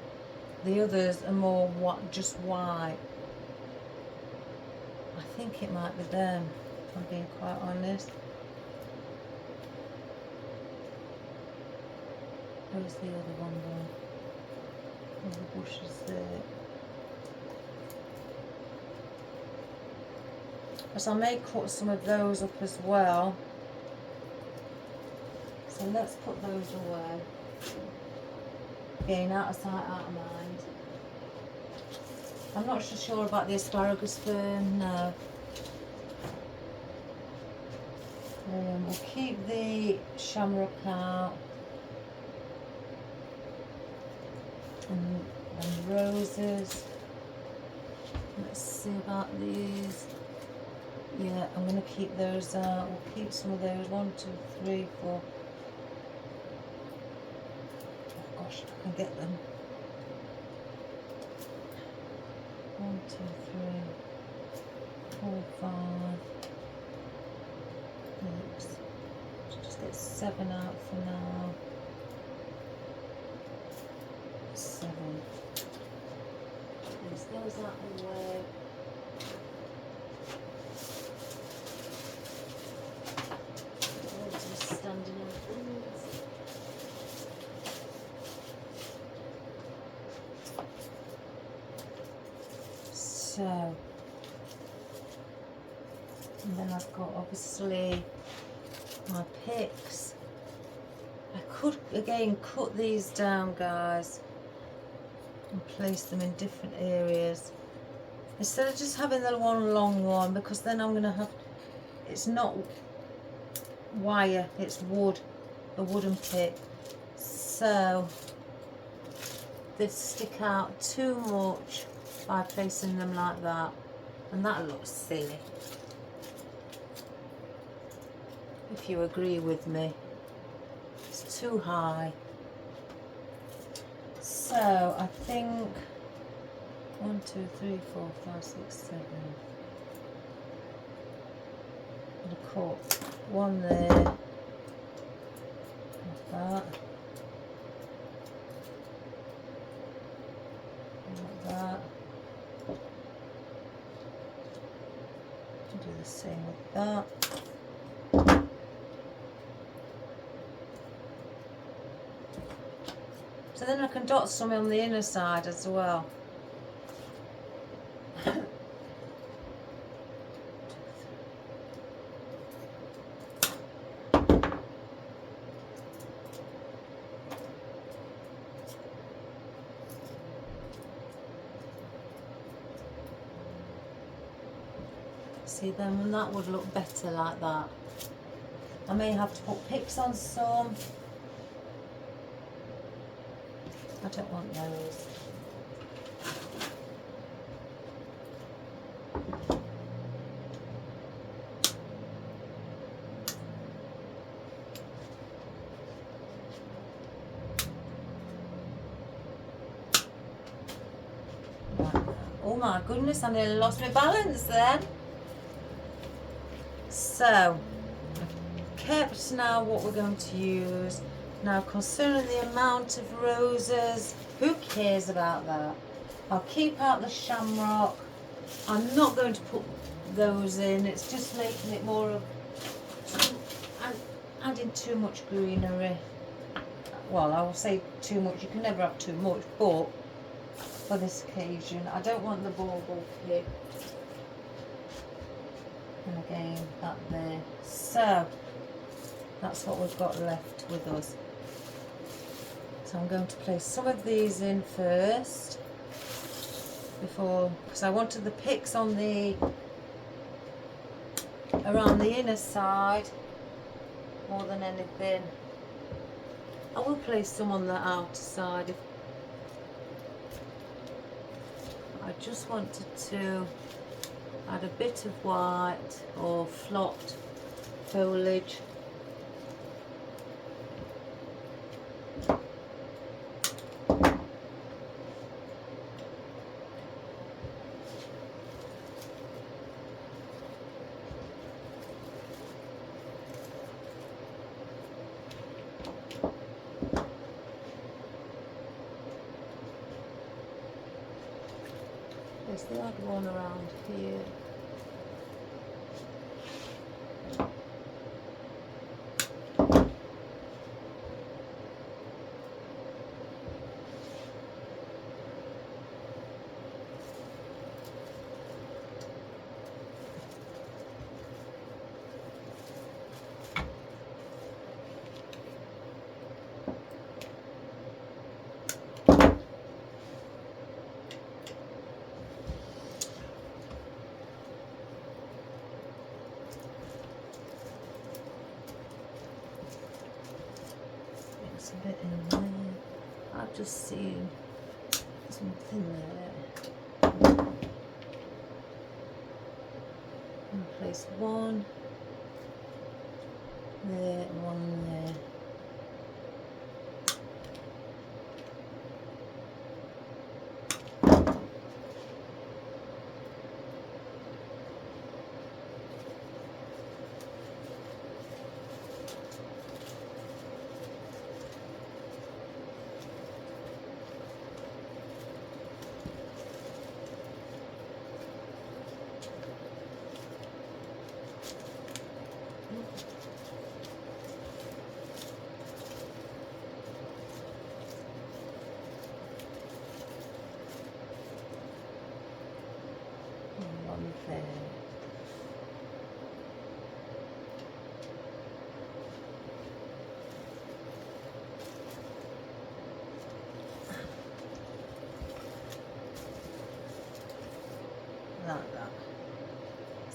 The others are more just white. I think it might be them, if I'm being quite honest. Where's the other one there? Oh, the bush is there. But I may cut some of those up as well. So let's put those away. Again, out of sight, out of mind. I'm not so sure about the asparagus fern, no. We'll keep the shamrock out. And roses. Let's see about these. Yeah, I'm going to keep those out. We'll keep some of those. 1, 2, 3, 4. Oh gosh, I can get them. 1, 2, 3, 4, 5. Oops. Just get 7 out for now. 7. Place those out of the way. Just standing on things. So, and then I've got obviously my picks. I could again cut these down, guys, and place them in different areas instead of just having the one long one, because then I'm going to have, it's not wire, it's wood, a wooden pick, so they stick out too much by placing them like that, and that looks silly, if you agree with me. It's too high. So I think 1, 2, 3, 4, 5, 6, 7. I'm going to cut one there, like that, like that. Do the same with that. So then I can dot some on the inner side as well. See, then that would look better like that. I may have to put picks on some. I don't want those. Oh my goodness, I nearly lost my balance then. So, I've kept now what we're going to use. Now, concerning the amount of roses, who cares about that? I'll keep out the shamrock. I'm not going to put those in. It's just making it more of, adding too much greenery. Well, I will say too much. You can never have too much, but for this occasion, I don't want the bauble pick. And again, that there. So, that's what we've got left with us. So I'm going to place some of these in first, before, because I wanted the picks on the, around the inner side more than anything. I will place some on the outer side. If I just wanted to add a bit of white or flocked foliage. There's the odd one around here. A bit in there. I've just seen something there. And place one there and one there.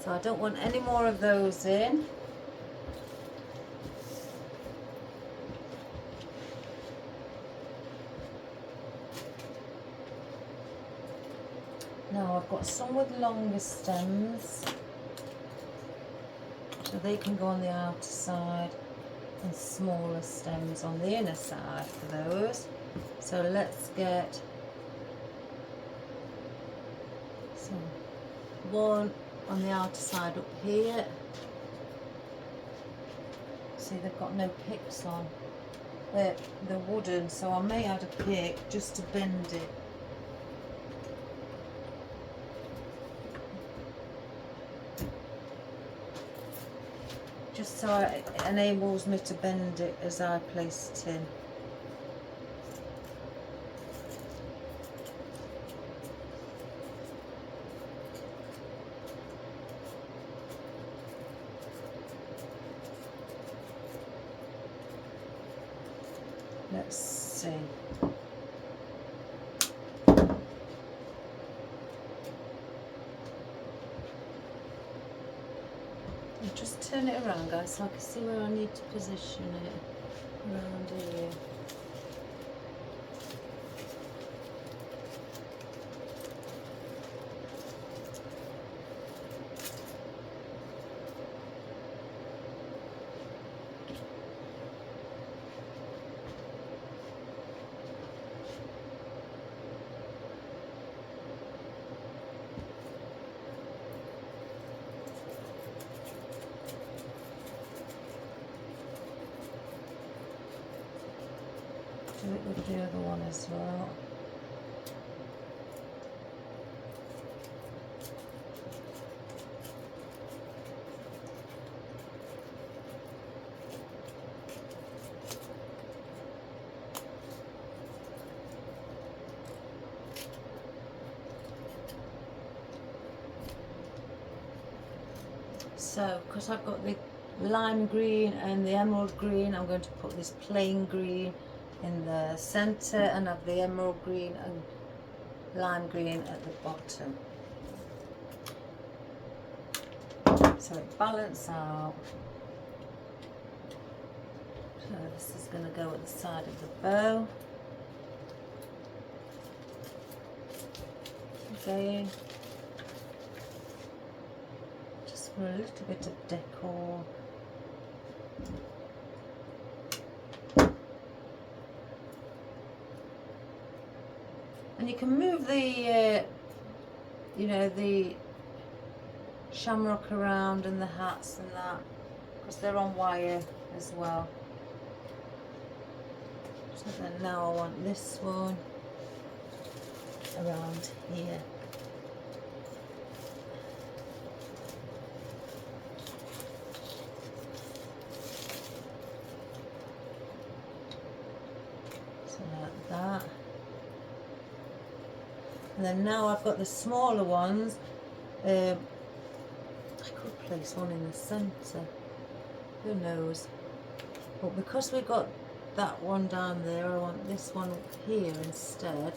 So I don't want any more of those in. Now I've got some with longer stems, so they can go on the outer side, and smaller stems on the inner side for those. So let's get some, one on the outer side up here. See, they've got no picks on. They're wooden, so I may add a pick just to bend it. Just so it enables me to bend it as I place it in. Let's see. I'll just turn it around, guys, so I can see where I need to position it around here. Do it with the other one as well. So, because I've got the lime green and the emerald green, I'm going to put this plain green in the center and have the emerald green and lime green at the bottom, so it balances out. So this is going to go at the side of the bow. Again, just for a little bit of decor. And you can move the, you know, the shamrock around and the hats and that, because they're on wire as well. So then now I want this one around here. So like that. And then now I've got the smaller ones. I could place one in the centre, who knows. But because we've got that one down there, I want this one up here instead.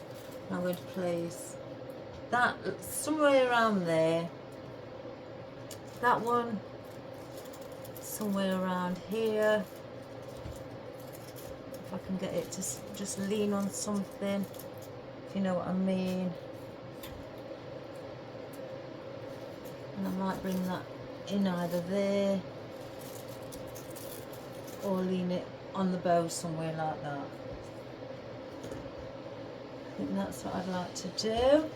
And I'm going to place that somewhere around there. That one somewhere around here. If I can get it to just lean on something, if you know what I mean. And I might bring that in either there or lean it on the bow somewhere like that. I think that's what I'd like to do.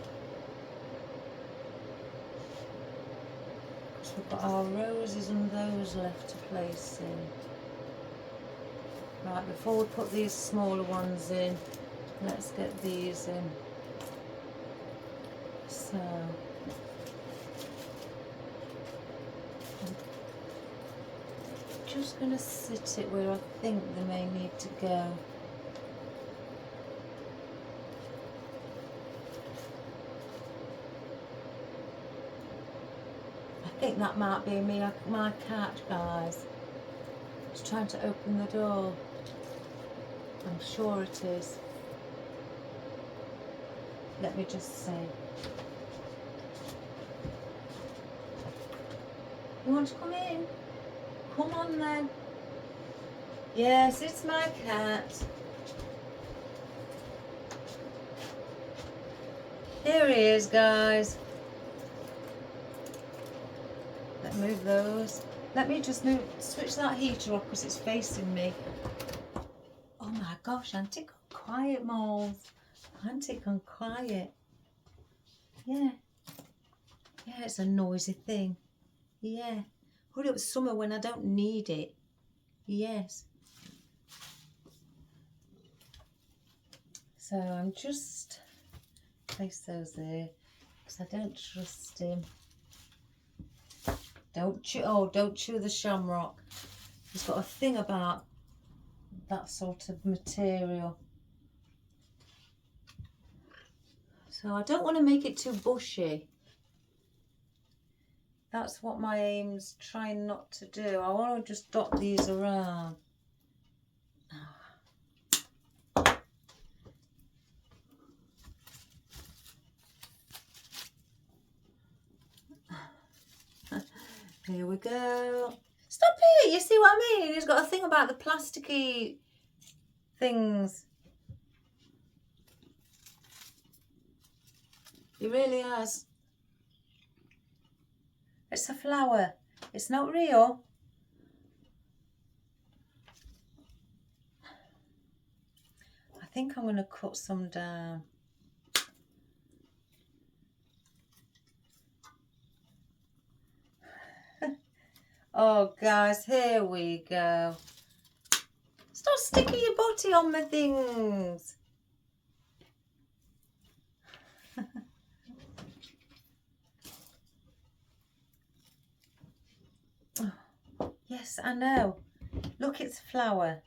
So we've got our roses and those left to place in. Right, before we put these smaller ones in, let's get these in. So I'm just going to sit it where I think they may need to go. I think that might be my cat, guys. It's trying to open the door. I'm sure it is. Let me just see. You want to come in? Come on then. Yes, it's my cat. Here he is, guys. Let's move those. Let me just switch that heater off because it's facing me. Oh my gosh, Auntie gone quiet, Moles. Auntie gone quiet. Yeah. Yeah, it's a noisy thing. Yeah. Hurry up, summer when I don't need it. Yes. So I'm just place those there because I don't trust him. Don't chew the shamrock. He's got a thing about that sort of material. So I don't want to make it too bushy. That's what my aim's trying not to do. I want to just dot these around. Here we go. Stop it! You see what I mean? He's got a thing about the plasticky things. He really has. It's a flower. It's not real. I think I'm going to cut some down. Oh, guys, here we go. Stop sticking your body on my things. Oh, yes, I know. Look, it's a flower.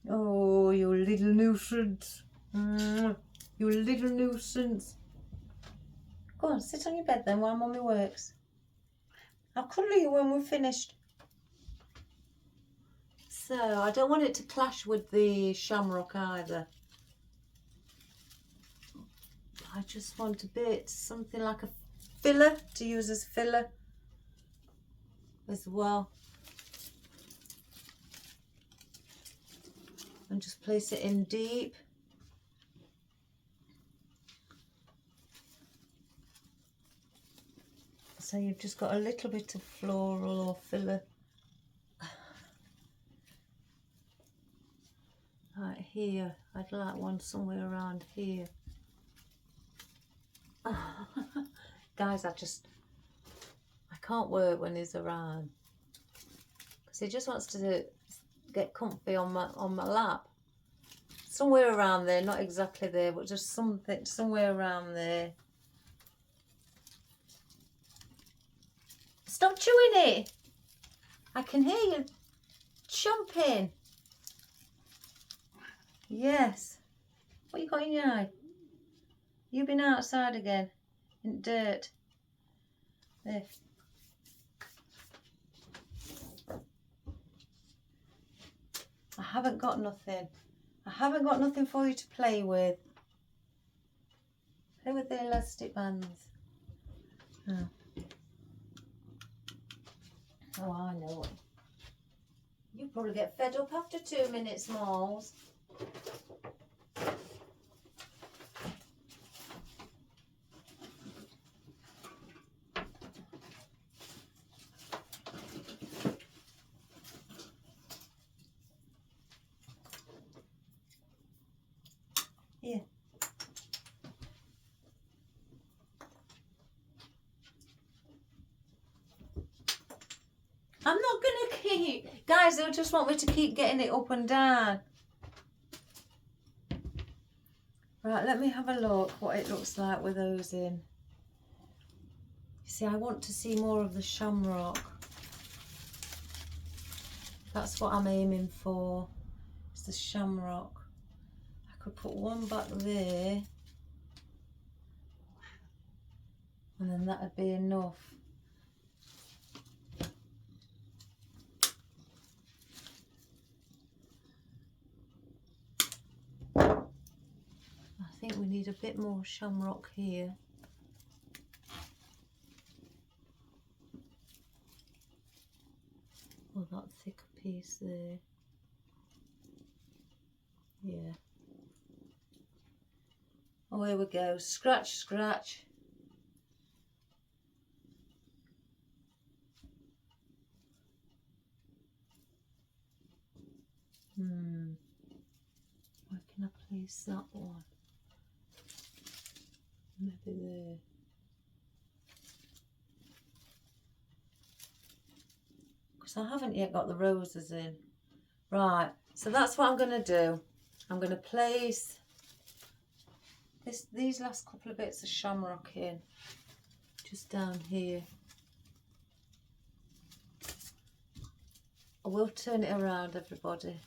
Oh, you little nuisance. You little nuisance. Go on, sit on your bed then while Mummy works. I'll cuddle you when we're finished. So, I don't want it to clash with the shamrock either. I just want a bit, something like a filler to use as filler as well. And just place it in deep. So you've just got a little bit of floral or filler. Right here, I'd like one somewhere around here. Guys, I can't work when he's around. Because he just wants to get comfy on my lap. Somewhere around there, not exactly there, but just somewhere around there. Stop chewing it. I can hear you chomping. Yes. What you got in your eye? You've been outside again in dirt. There. I haven't got nothing. I haven't got nothing for you to play with. Play with the elastic bands. Oh. Oh, I know it. You probably get fed up after 2 minutes, Moles. Here. I'm not gonna keep, guys, they'll just want me to keep getting it up and down. Right, let me have a look what it looks like with those in. You see, I want to see more of the shamrock. That's what I'm aiming for. It's the shamrock. I could put one back there. And then that'd be enough. I think we need a bit more shamrock here. Oh, that thicker piece there. Yeah. Oh, here we go. Scratch, scratch. Where can I place that one? Maybe there. Because I haven't yet got the roses in. Right, so that's what I'm going to do. I'm going to place these last couple of bits of shamrock in, just down here. I will turn it around, everybody.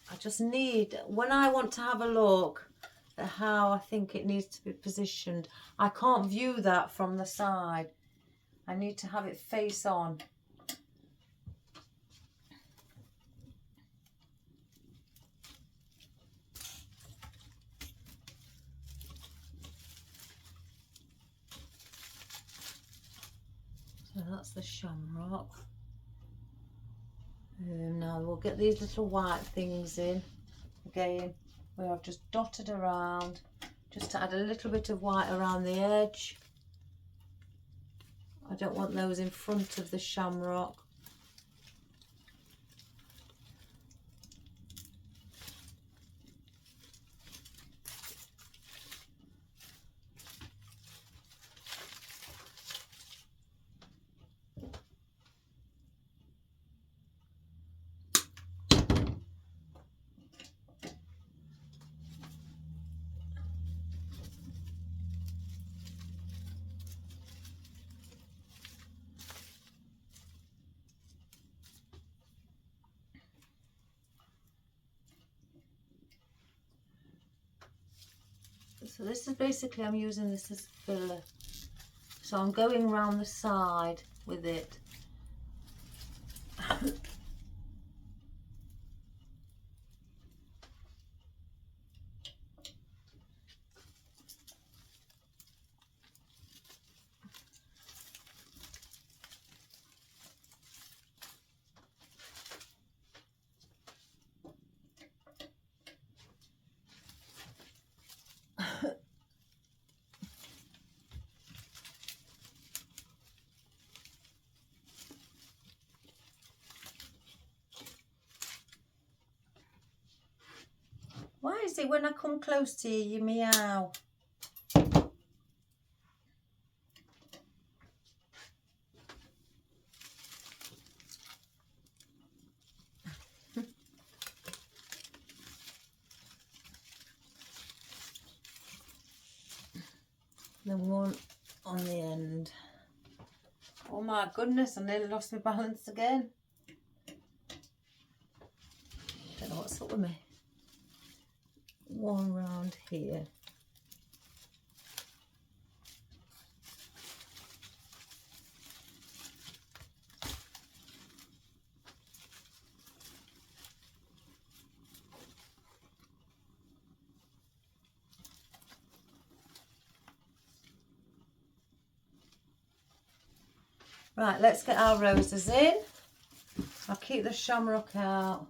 I just need, when I want to have a look at how I think it needs to be positioned, I can't view that from the side. I need to have it face on. So that's the shamrock. Now we'll get these little white things in again, where I've just dotted around, just to add a little bit of white around the edge. I don't want those in front of the shamrock. So this is basically, I'm using this as filler. So I'm going round the side with it. Why is it when I come close to you, you meow? The one on the end. Oh my goodness, I nearly lost my balance again. Don't know what's up with me. One round here. Right, let's get our roses in. I'll keep the shamrock out.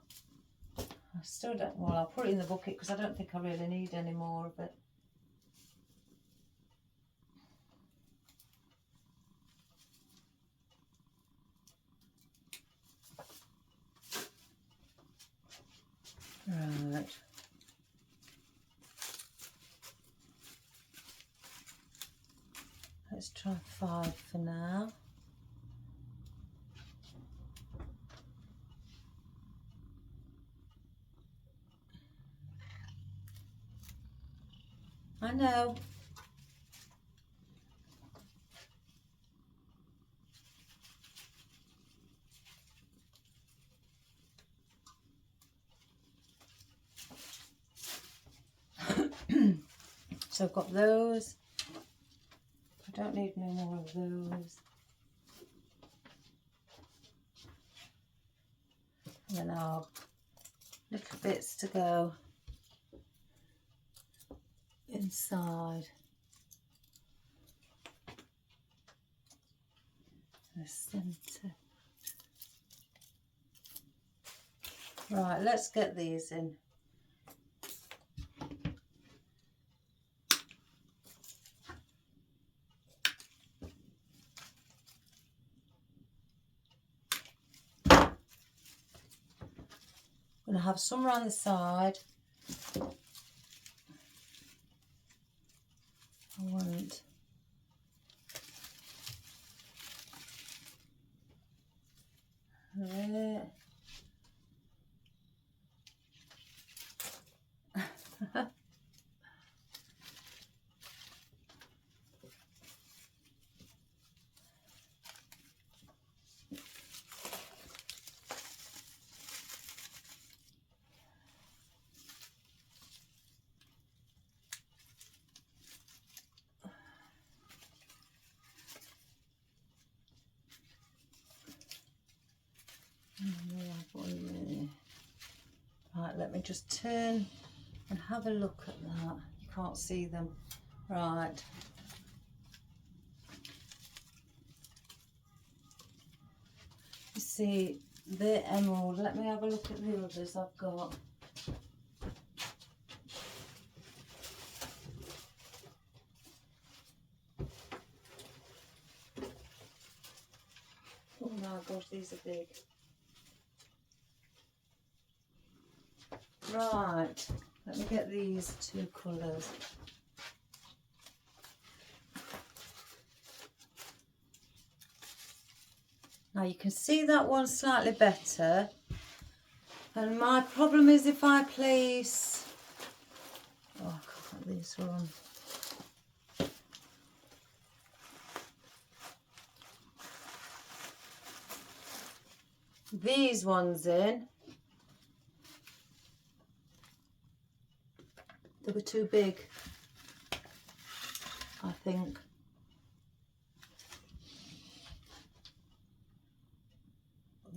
I still don't, well, I'll put it in the bucket because I don't think I really need any more of it. Right. Let's try 5 for now. I know. So I've got those. I don't need no more of those. And then our little bits to go in inside the centre. Right, let's get these in. I'm going to have some around the side. I want there. Right, let me just turn and have a look at that. You can't see them. Right. You see the emerald. Let me have a look at the others I've got. Oh my gosh, these are big. Right, let me get these two colours. Now you can see that one slightly better. And my problem is if I place... Oh, I can't get this one. These ones in. They were too big, I think.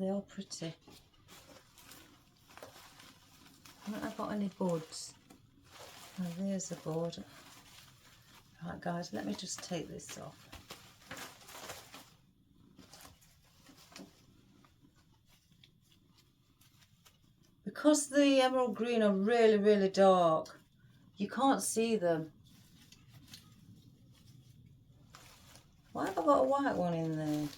They are pretty. Haven't I got any buds? Oh, there's a bud. Right guys, let me just take this off. Because the emerald green are really, really dark, you can't see them. Why have I got a white one in there?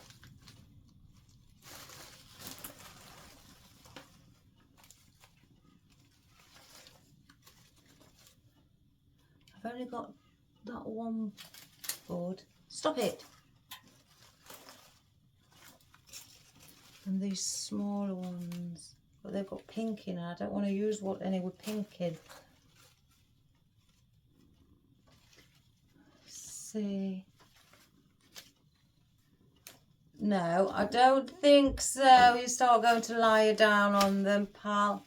I've only got that one bud. Stop it! And these smaller ones, but they've got pink in. I don't want to use any with pink in. See. No, I don't think so. You start going to lie down on them, pal.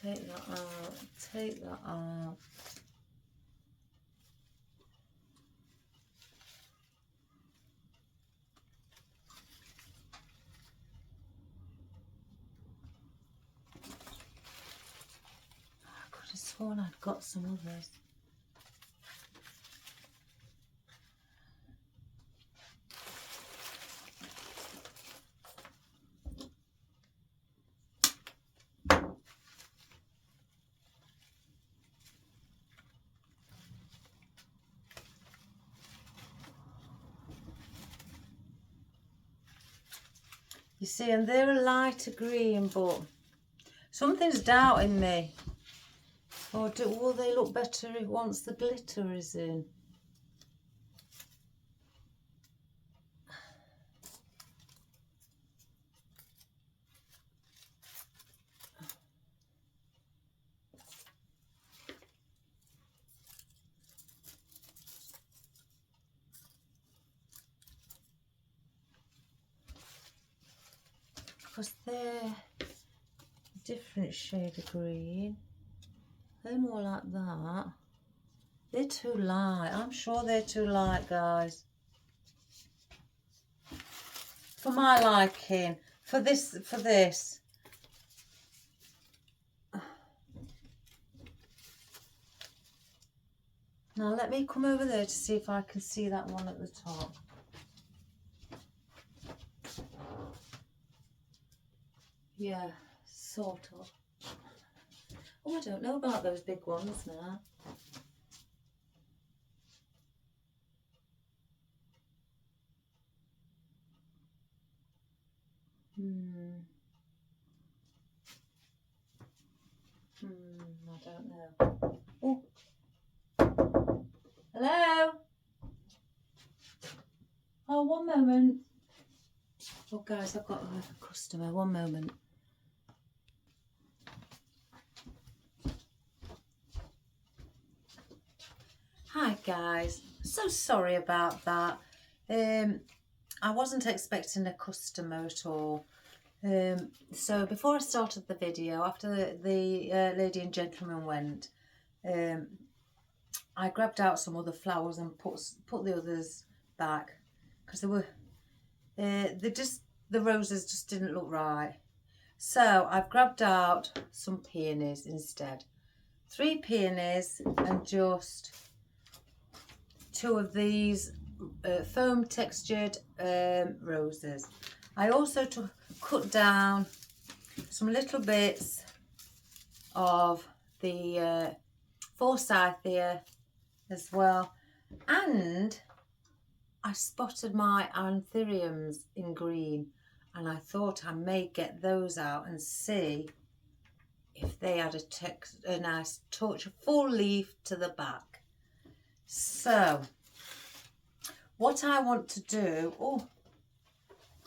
Take that out. Take that out. I could have sworn I'd got some others. You see, and they're a lighter green, but something's doubting me. Or will they look better once the glitter is in? Because they're a different shade of green. They're more like that. They're too light. I'm sure they're too light, guys. For my liking. For this. Now let me come over there to see if I can see that one at the top. Yeah, sort of. Oh, I don't know about those big ones now. I don't know. Oh. Hello? Oh, one moment. Oh, guys, I've got a customer. One moment. Hi, guys. So sorry about that. I wasn't expecting a customer at all. So before I started the video, after the lady and gentleman went, I grabbed out some other flowers and put the others back because they were the roses just didn't look right. So I've grabbed out some peonies instead. 3 peonies and just 2 of these foam textured roses. I also cut down some little bits of the forsythia as well, and I spotted my anthuriums in green, and I thought I may get those out and see if they had a nice touch, a full leaf to the back. So what I want to do, oh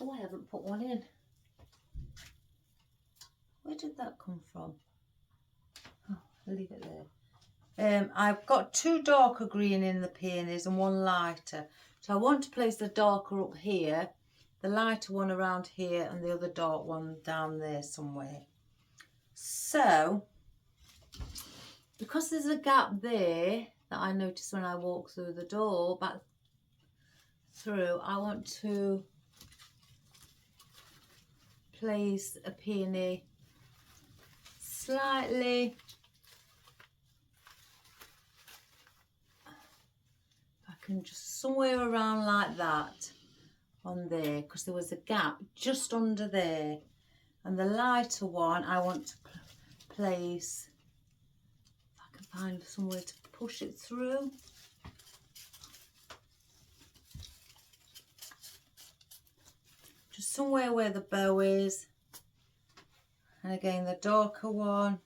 I haven't put one in. Where did that come from? Oh, I'll leave it there. I've got 2 darker green in the peonies and 1 lighter. So I want to place the darker up here, the lighter one around here, and the other dark one down there somewhere. So, because there's a gap there that I noticed when I walked through the door, back through, I want to place a peony slightly just somewhere around like that on there, because there was a gap just under there, and the lighter one I want to place, if I can find somewhere to push it through, just somewhere where the bow is, and again the darker one,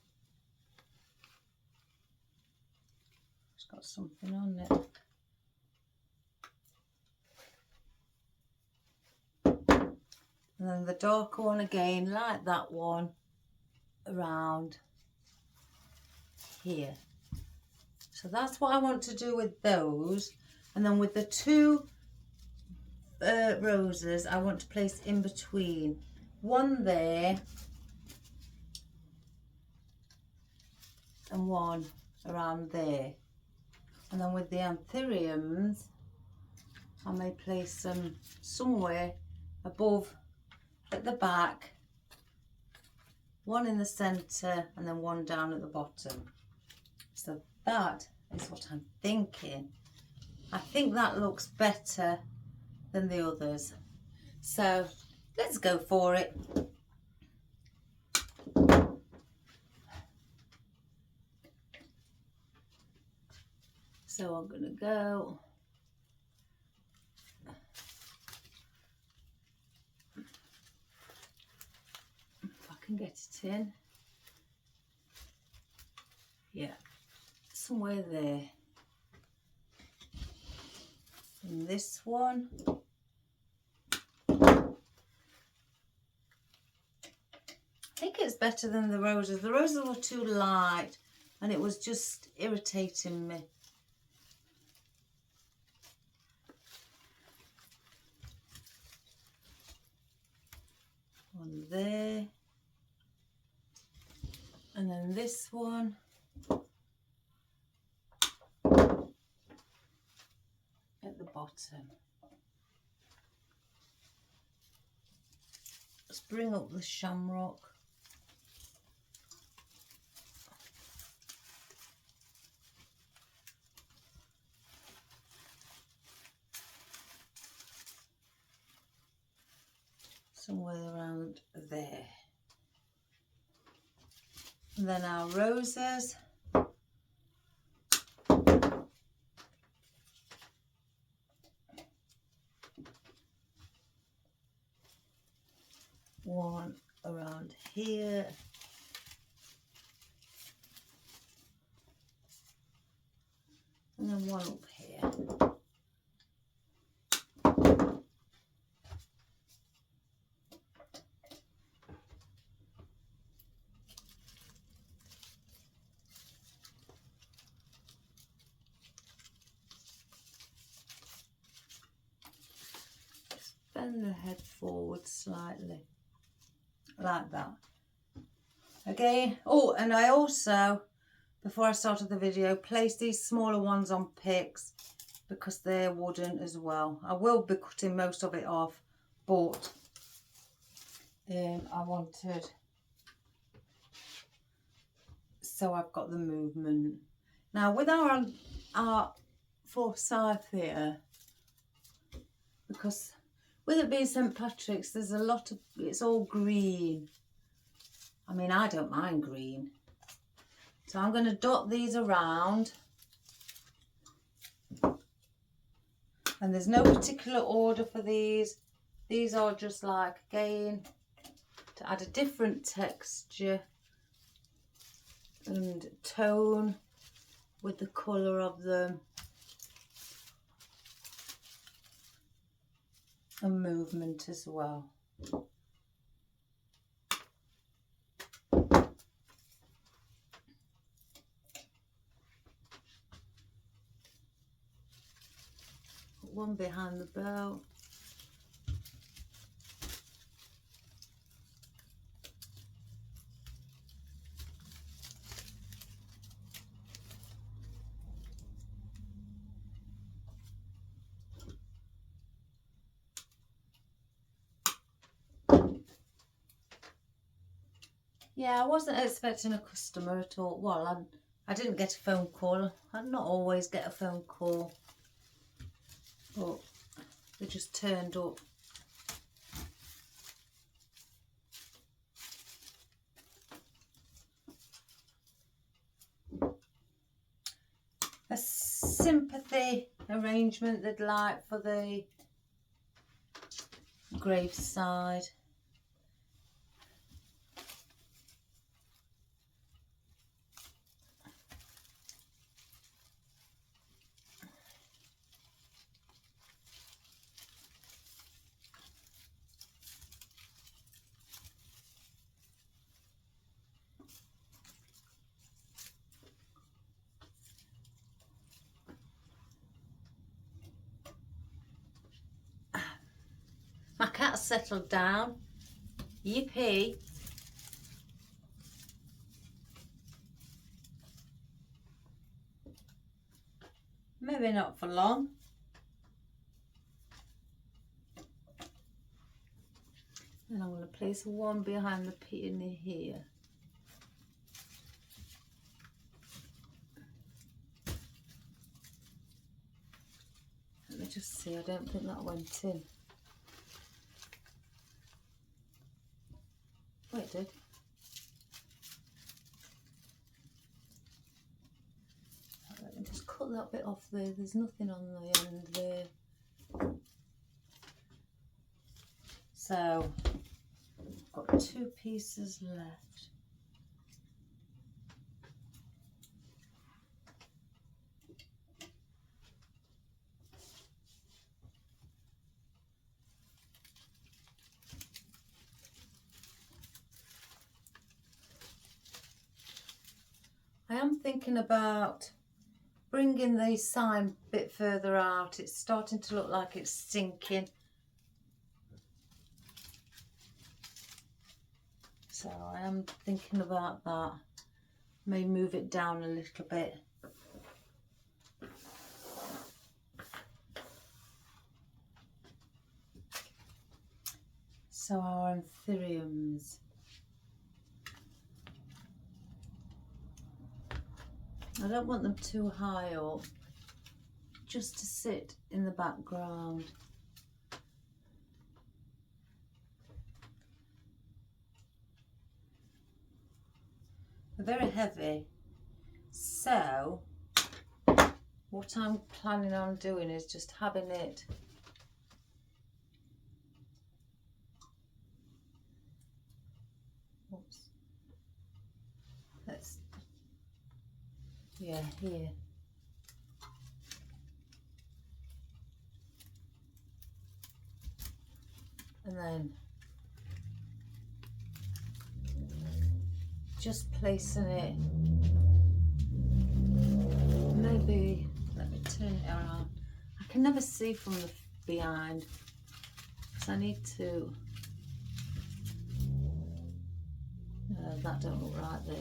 it's got something on it. And then the darker one again, like that one, around here. So that's what I want to do with those. And then with the 2 roses, I want to place in between. 1 there and 1 around there. And then with the anthuriums, I may place them somewhere above at the back, 1 in the centre, and then 1 down at the bottom. So that is what I'm thinking. I think that looks better than the others. So let's go for it. So I'm going to go get it in. Yeah, somewhere there. And this one. I think it's better than the roses. The roses were too light and it was just irritating me. One there. And then this one. At the bottom. Let's bring up the shamrock. somewhere around there. And then our roses. One around here. And then one up here. Just bend the head forward slightly, like that. Again, oh, and I also, before I started the video, placed these smaller ones on picks because they're wooden as well. I will be cutting most of it off, but I wanted, so I've got the movement. Now with our Forsyth here, because with it being St. Patrick's, there's a lot of, it's all green. I mean, I don't mind green. So I'm going to dot these around. And there's no particular order for these. These are just like, again, to add a different texture and tone with the colour of them. And movement as well. Put one behind the bow. Yeah, I wasn't expecting a customer at all. Well, I didn't get a phone call. I not always get a phone call, but they just turned up. A sympathy arrangement they'd like for the graveside. My cat's settled down. Yippee. Maybe not for long. And I'm going to place one behind the peony here. Let me just see, I don't think that went in. Oh, it did. Let me just cut that bit off there. There's nothing on the end there. So, I've got 2 pieces left. I am thinking about bringing the sign a bit further out. It's starting to look like it's sinking. So I am thinking about that. May move it down a little bit. So our anthuriums. I don't want them too high up, just to sit in the background. They're very heavy. So what I'm planning on doing is just having it here. And then just placing it, maybe, let me turn it around. I can never see from the behind, because I need to, no, that don't look right there.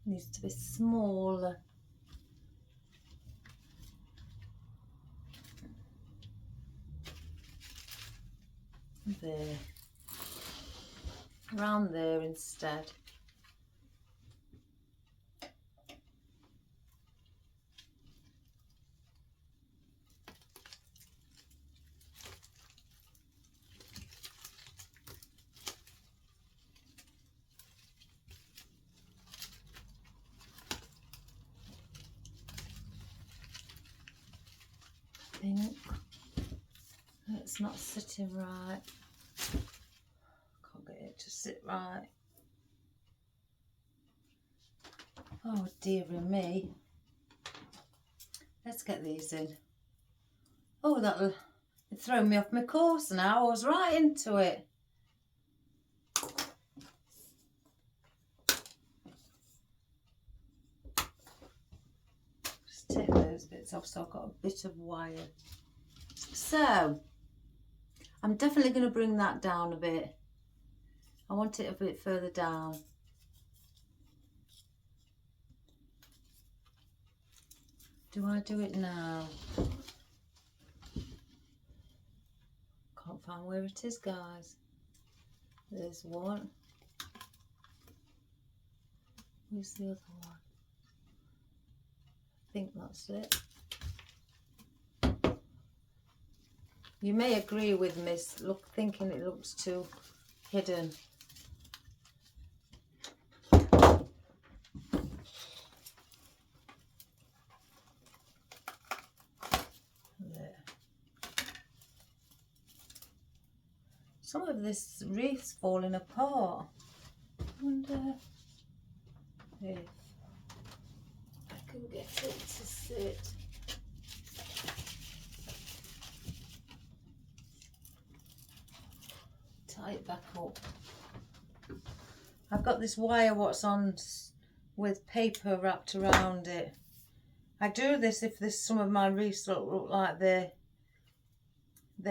Needs to be smaller. There. Around there instead. I think it's not sitting right. Can't get it to sit right. Oh dearie me. Let's get these in. Oh, that'll throw me off my course now. I was right into it. Just take those bits off so I've got a bit of wire. So I'm definitely going to bring that down a bit. I want it a bit further down. Do I do it now? Can't find where it is, guys. There's one. Where's the other one? I think that's it. You may agree with me, thinking it looks too hidden. Some of this wreath's falling apart. I wonder if I can get it to sit. Tie it back up. I've got this wire what's on with paper wrapped around it. I do this if some of my wreaths look like they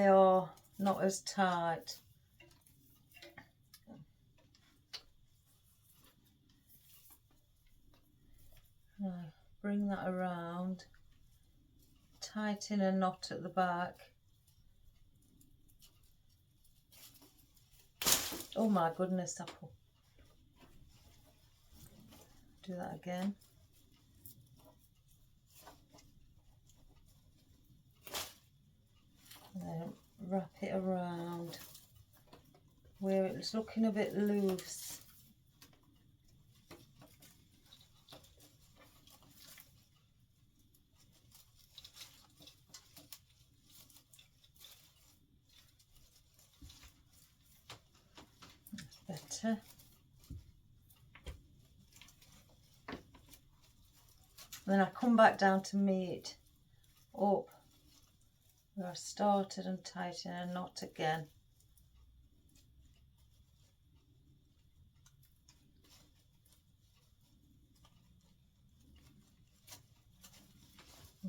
are not as tight. Bring that around, tighten a knot at the back. Oh my goodness, apple. Do that again. And then wrap it around where it's looking a bit loose. Better. Then I come back down to meet up where I started and tighten a knot again.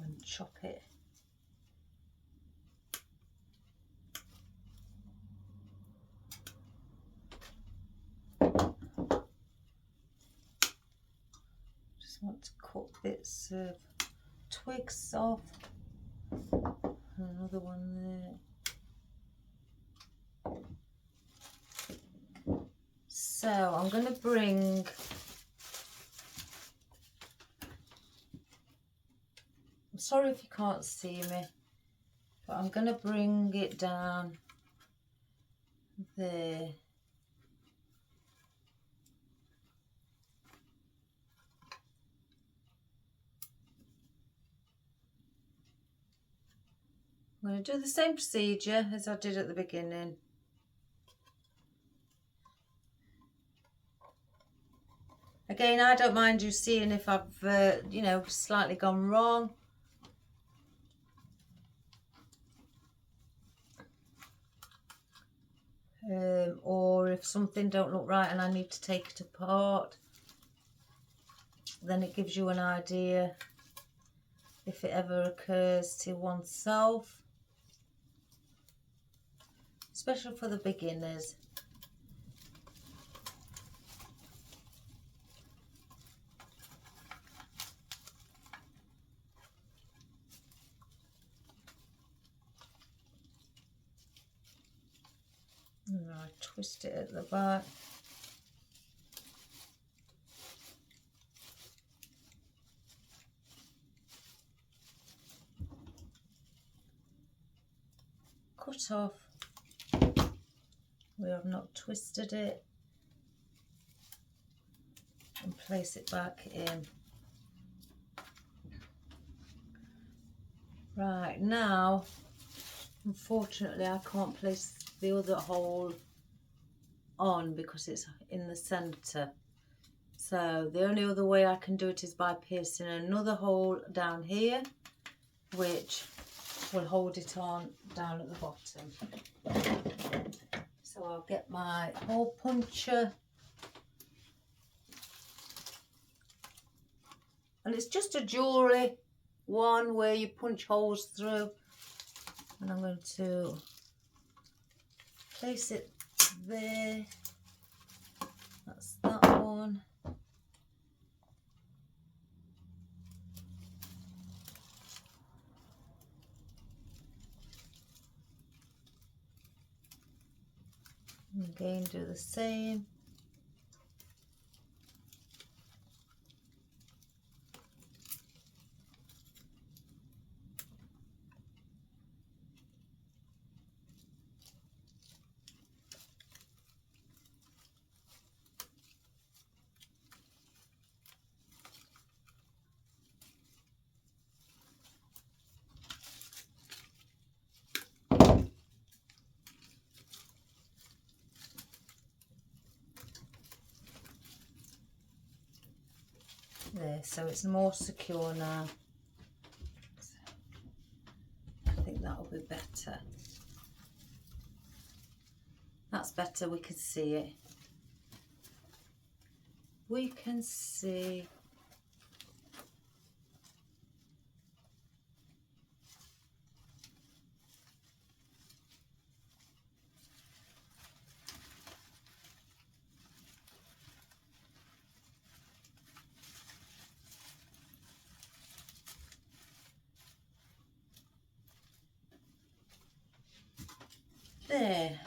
And chop it. Want to cut bits of twigs off. Another one there. So I'm going to bring sorry if you can't see me, but I'm going to bring it down there. I'm going to do the same procedure as I did at the beginning. Again, I don't mind you seeing if I've, you know, slightly gone wrong. Or if something don't look right and I need to take it apart, then it gives you an idea if it ever occurs to oneself, especially for the beginners. And I twist it at the back. Cut off where I've not twisted it and place it back in. Right, now unfortunately I can't place the other hole on because it's in the centre, so the only other way I can do it is by piercing another hole down here, which will hold it on down at the bottom. So I'll get my hole puncher, and it's just a jewellery one where you punch holes through, and I'm going to place it there. That's that one. And again, do the same. There, so it's more secure now. I think that'll be better. That's better, we can see it. We can see. There.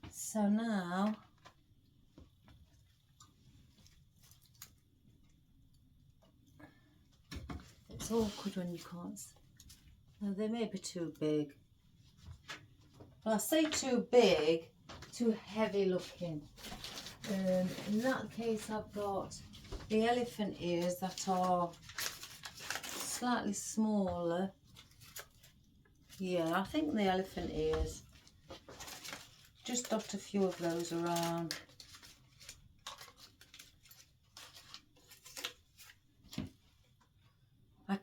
So now it's awkward when you can't. No, they may be too big. Well, I say too big, too heavy looking. In that case, I've got the elephant ears that are slightly smaller. Yeah, I think the elephant ears. Just dot a few of those around.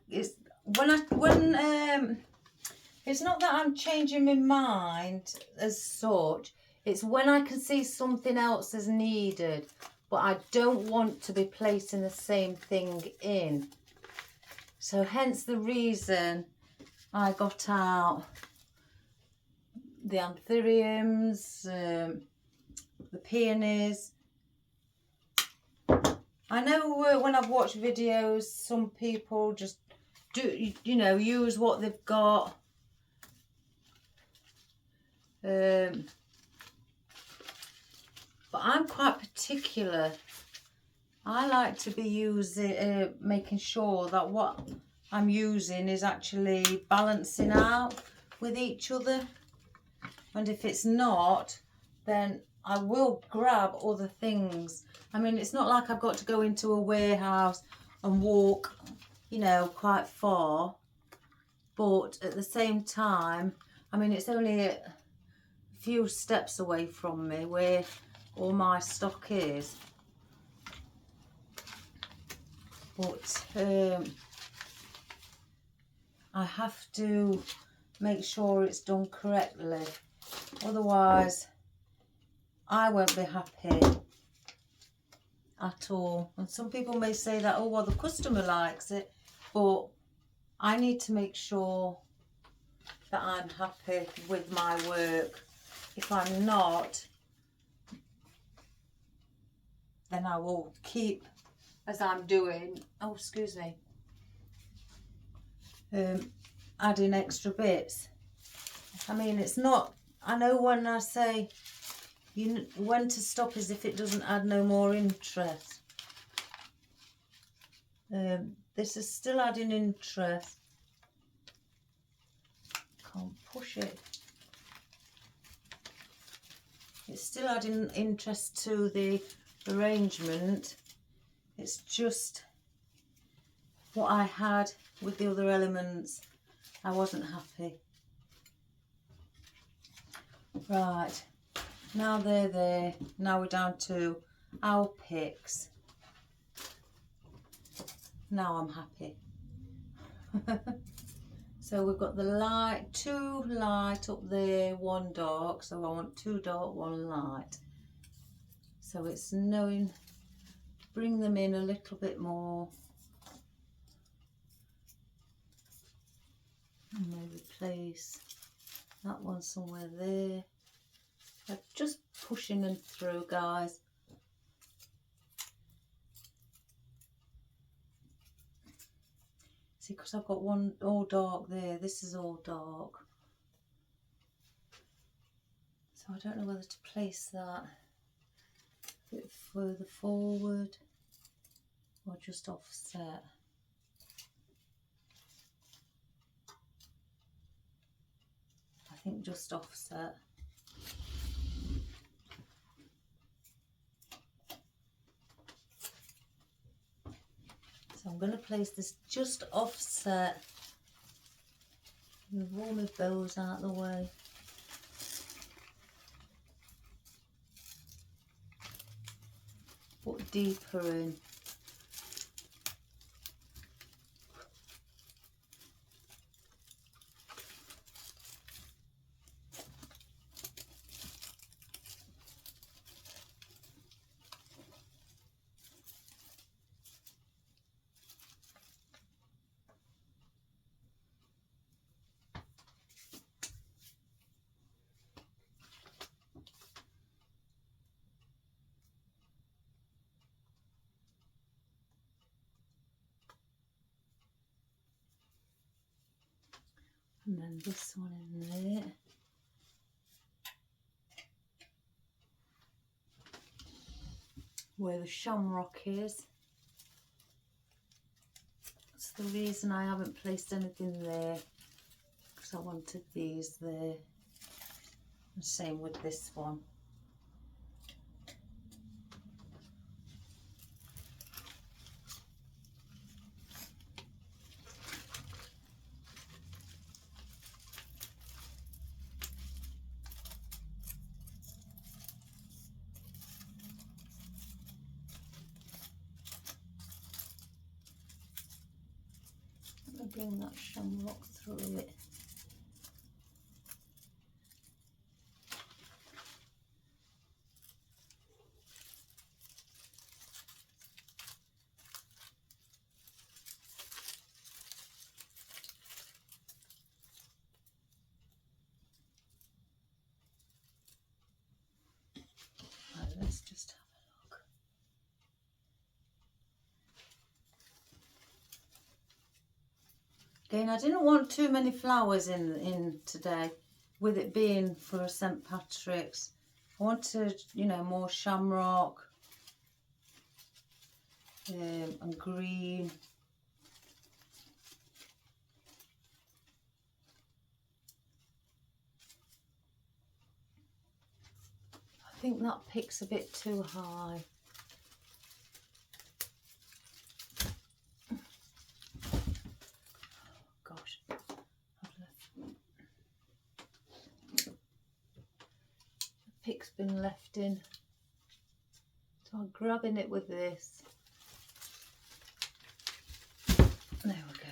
It's not that I'm changing my mind as such. It's when I can see something else as needed, but I don't want to be placing the same thing in. So hence the reason I got out the anthuriums, the peonies. I know when I've watched videos, some people just do, you know, use what they've got. But I'm quite particular I like to be using, making sure that what I'm using is actually balancing out with each other. And if it's not, then I will grab other things. I mean, it's not like I've got to go into a warehouse and walk, you know, quite far. But at the same time, I mean, it's only a few steps away from me where all my stock is. But I have to make sure it's done correctly. Otherwise, I won't be happy at all. And some people may say that, oh, well, the customer likes it. But I need to make sure that I'm happy with my work. If I'm not, then I will keep as I'm doing. Oh, excuse me. Adding extra bits. I mean, it's not, I know when I say when to stop is if it doesn't add no more interest. This is still adding interest. Can't push it. It's still adding interest to the arrangement. It's just what I had with the other elements. I wasn't happy. Right, now they're there. Now we're down to our picks. Now I'm happy. So we've got the light, 2 light up there, 1 dark. So I want 2 dark, 1 light. So it's knowing, bring them in a little bit more. And maybe place that one somewhere there. I'm just pushing them through, guys. See, because I've got one all dark there. This is all dark. So I don't know whether to place that a bit further forward or just offset. I think just offset. So I'm going to place this just offset. Move all my bows out of the way. Put deeper in. And then this one in there. Where the shamrock is. That's the reason I haven't placed anything there, because I wanted these there. And same with this one. Bring that shamrock through it. Right, let's just have a look. Again, I didn't want too many flowers in today, with it being for a St. Patrick's. I wanted, you know, more shamrock. and green. I think that pick's a bit too high. Gosh, the pick's been left in. So I'm grabbing it with this. There we go.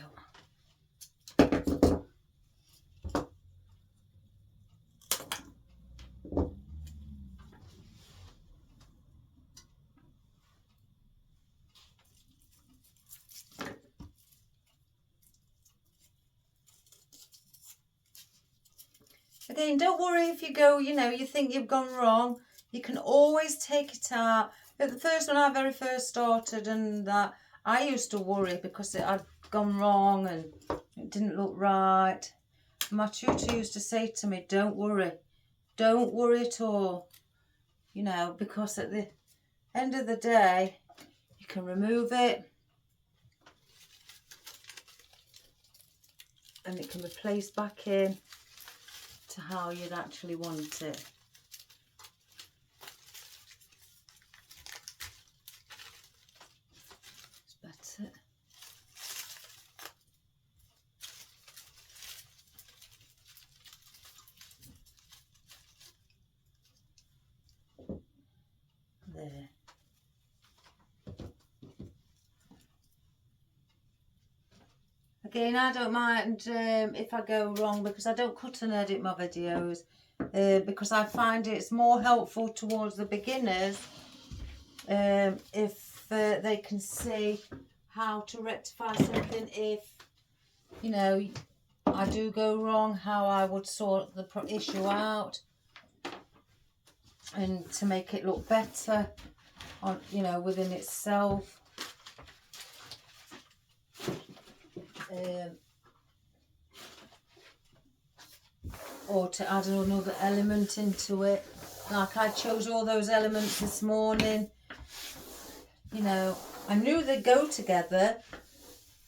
Again, don't worry if you go, you think you've gone wrong. You can always take it out. At the first when I very first started and that, I used to worry because it had gone wrong and it didn't look right. My tutor used to say to me, don't worry at all, because at the end of the day, you can remove it and it can be placed back in to how you'd actually want it. That's it. There. Again, I don't mind if I go wrong because I don't cut and edit my videos because I find it's more helpful towards the beginners if they can see how to rectify something if, I do go wrong, how I would sort the issue out and to make it look better on, within itself. Or to add another element into it. Like I chose all those elements this morning. I knew they'd go together,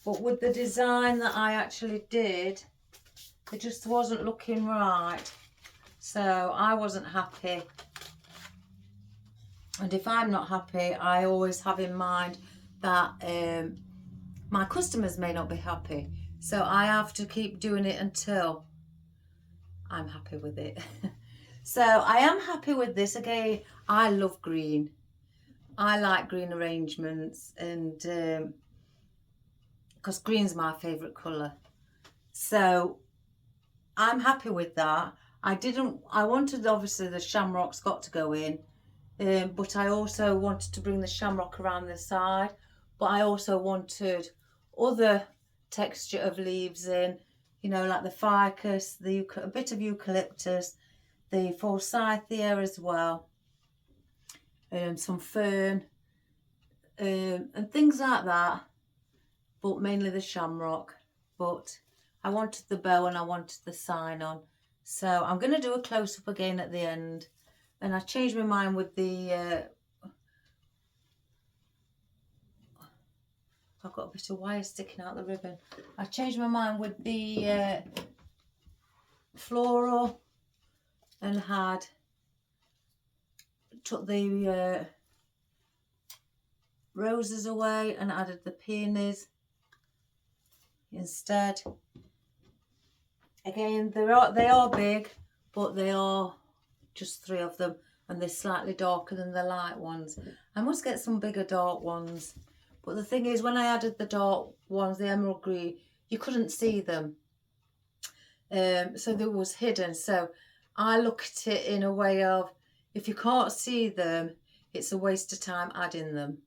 but with the design that I actually did, it just wasn't looking right. So I wasn't happy. And if I'm not happy, I always have in mind that my customers may not be happy. So I have to keep doing it until I'm happy with it. So I am happy with this. Again, I love green. I like green arrangements and because green's my favourite colour. So I'm happy with that. I wanted obviously the shamrock's got to go in, but I also wanted to bring the shamrock around the side, but I also wanted other texture of leaves in, like the ficus, a bit of eucalyptus, the forsythia as well, some fern, and things like that, but mainly the shamrock. But I wanted the bow and I wanted the sign on. So I'm going to do a close-up again at the end. And I changed my mind with the... I've got a bit of wire sticking out the ribbon. I changed my mind with the floral and took the roses away and added the peonies instead. Again, they are big, but they are just 3 of them, and they're slightly darker than the light ones. I must get some bigger dark ones, but the thing is, when I added the dark ones, the emerald green, you couldn't see them, so they was hidden. So I look at it in a way of, if you can't see them, it's a waste of time adding them.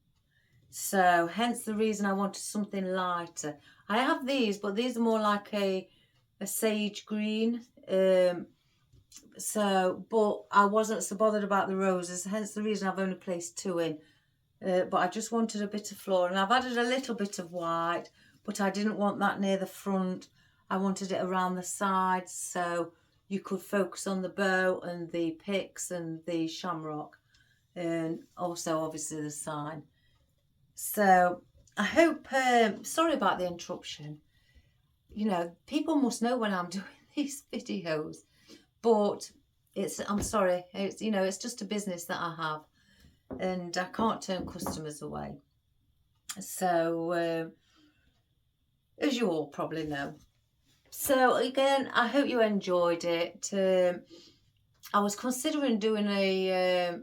So hence the reason I wanted something lighter. I have these, but these are more like a sage green. But I wasn't so bothered about the roses, hence the reason I've only placed 2 in. But I just wanted a bit of floral, and I've added a little bit of white, but I didn't want that near the front. I wanted it around the sides, so you could focus on the bow and the picks and the shamrock, and also obviously the sign. So I hope, sorry about the interruption. You know, people must know when I'm doing these videos, but I'm sorry, it's just a business that I have, and I can't turn customers away. So, as you all probably know. So again, I hope you enjoyed it. I was considering doing a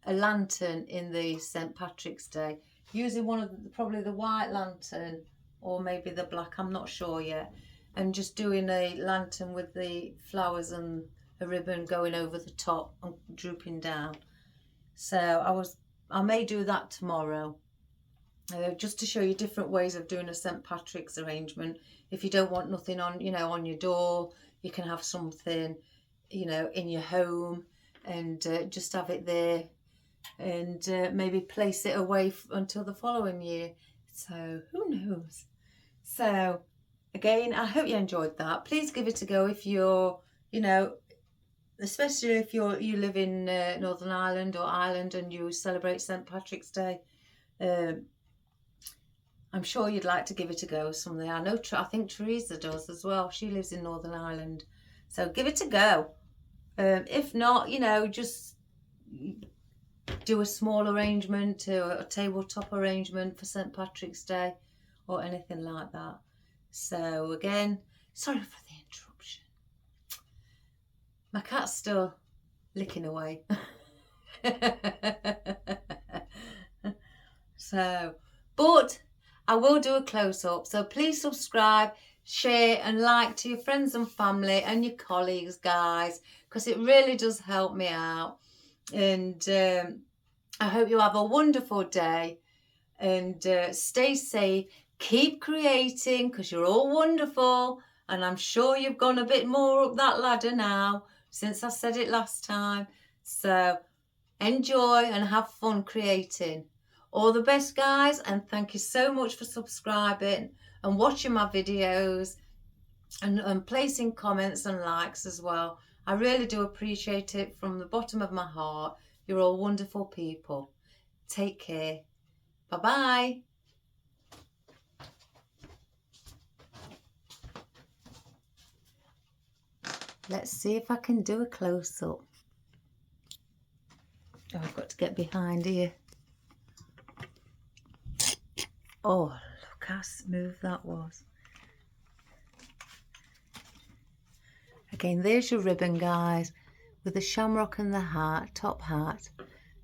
lantern in the St. Patrick's Day, using one of probably the white lantern or maybe the black, I'm not sure yet, and just doing a lantern with the flowers and a ribbon going over the top and drooping down. So I may do that tomorrow, just to show you different ways of doing a St. Patrick's arrangement. If you don't want nothing on, on your door, you can have something, in your home, and just have it there, and maybe place it away until the following year. So who knows? So again, I hope you enjoyed that. Please give it a go if you're, especially if you live in Northern Ireland or Ireland and you celebrate St. Patrick's Day. I'm sure you'd like to give it a go someday. I think Teresa does as well. She lives in Northern Ireland. So give it a go. If not, just do a small arrangement, a tabletop arrangement for St. Patrick's Day or anything like that. So again, sorry for the interruption. My cat's still licking away. But I will do a close-up, so please subscribe, share and like to your friends and family and your colleagues, guys, because it really does help me out. And I hope you have a wonderful day, and stay safe, keep creating, because you're all wonderful, and I'm sure you've gone a bit more up that ladder now since I said it last time. So enjoy and have fun creating. All the best, guys, and thank you so much for subscribing and watching my videos and placing comments and likes as well. I really do appreciate it from the bottom of my heart. You're all wonderful people. Take care. Bye-bye. Let's see if I can do a close-up. Oh, I've got to get behind here. Oh, look how smooth that was. Again, there's your ribbon, guys, with the shamrock and the heart, top hat.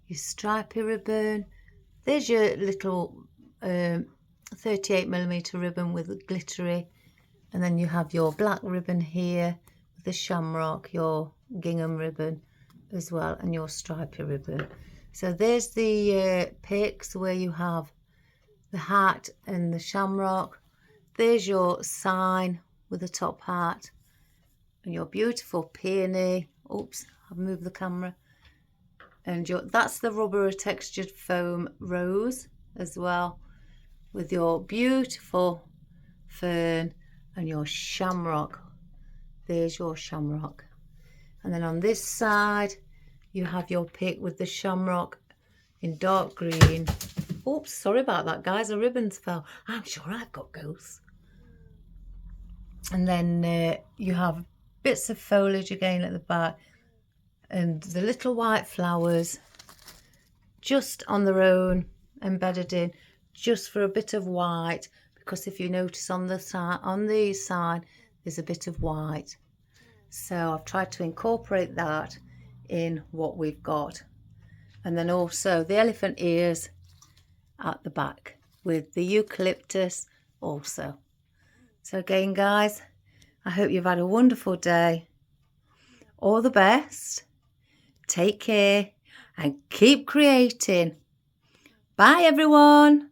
Your stripy ribbon. There's your little 38mm ribbon with glittery. And then you have your black ribbon here with the shamrock, your gingham ribbon as well, and your stripy ribbon. So there's the pics where you have the hat and the shamrock. There's your sign with the top hat and your beautiful peony. Oops, I've moved the camera. And that's the rubber textured foam rose as well, with your beautiful fern and your shamrock. There's your shamrock. And then on this side you have your pick with the shamrock in dark green. Oops, sorry about that, guys. The ribbons fell. I'm sure I've got ghosts. And then you have bits of foliage again at the back, and the little white flowers just on their own, embedded in, just for a bit of white, because if you notice on the side there's a bit of white. So I've tried to incorporate that in what we've got. And then also the elephant ears at the back with the eucalyptus also. So again, guys, I hope you've had a wonderful day. All the best. Take care and keep creating. Bye, everyone.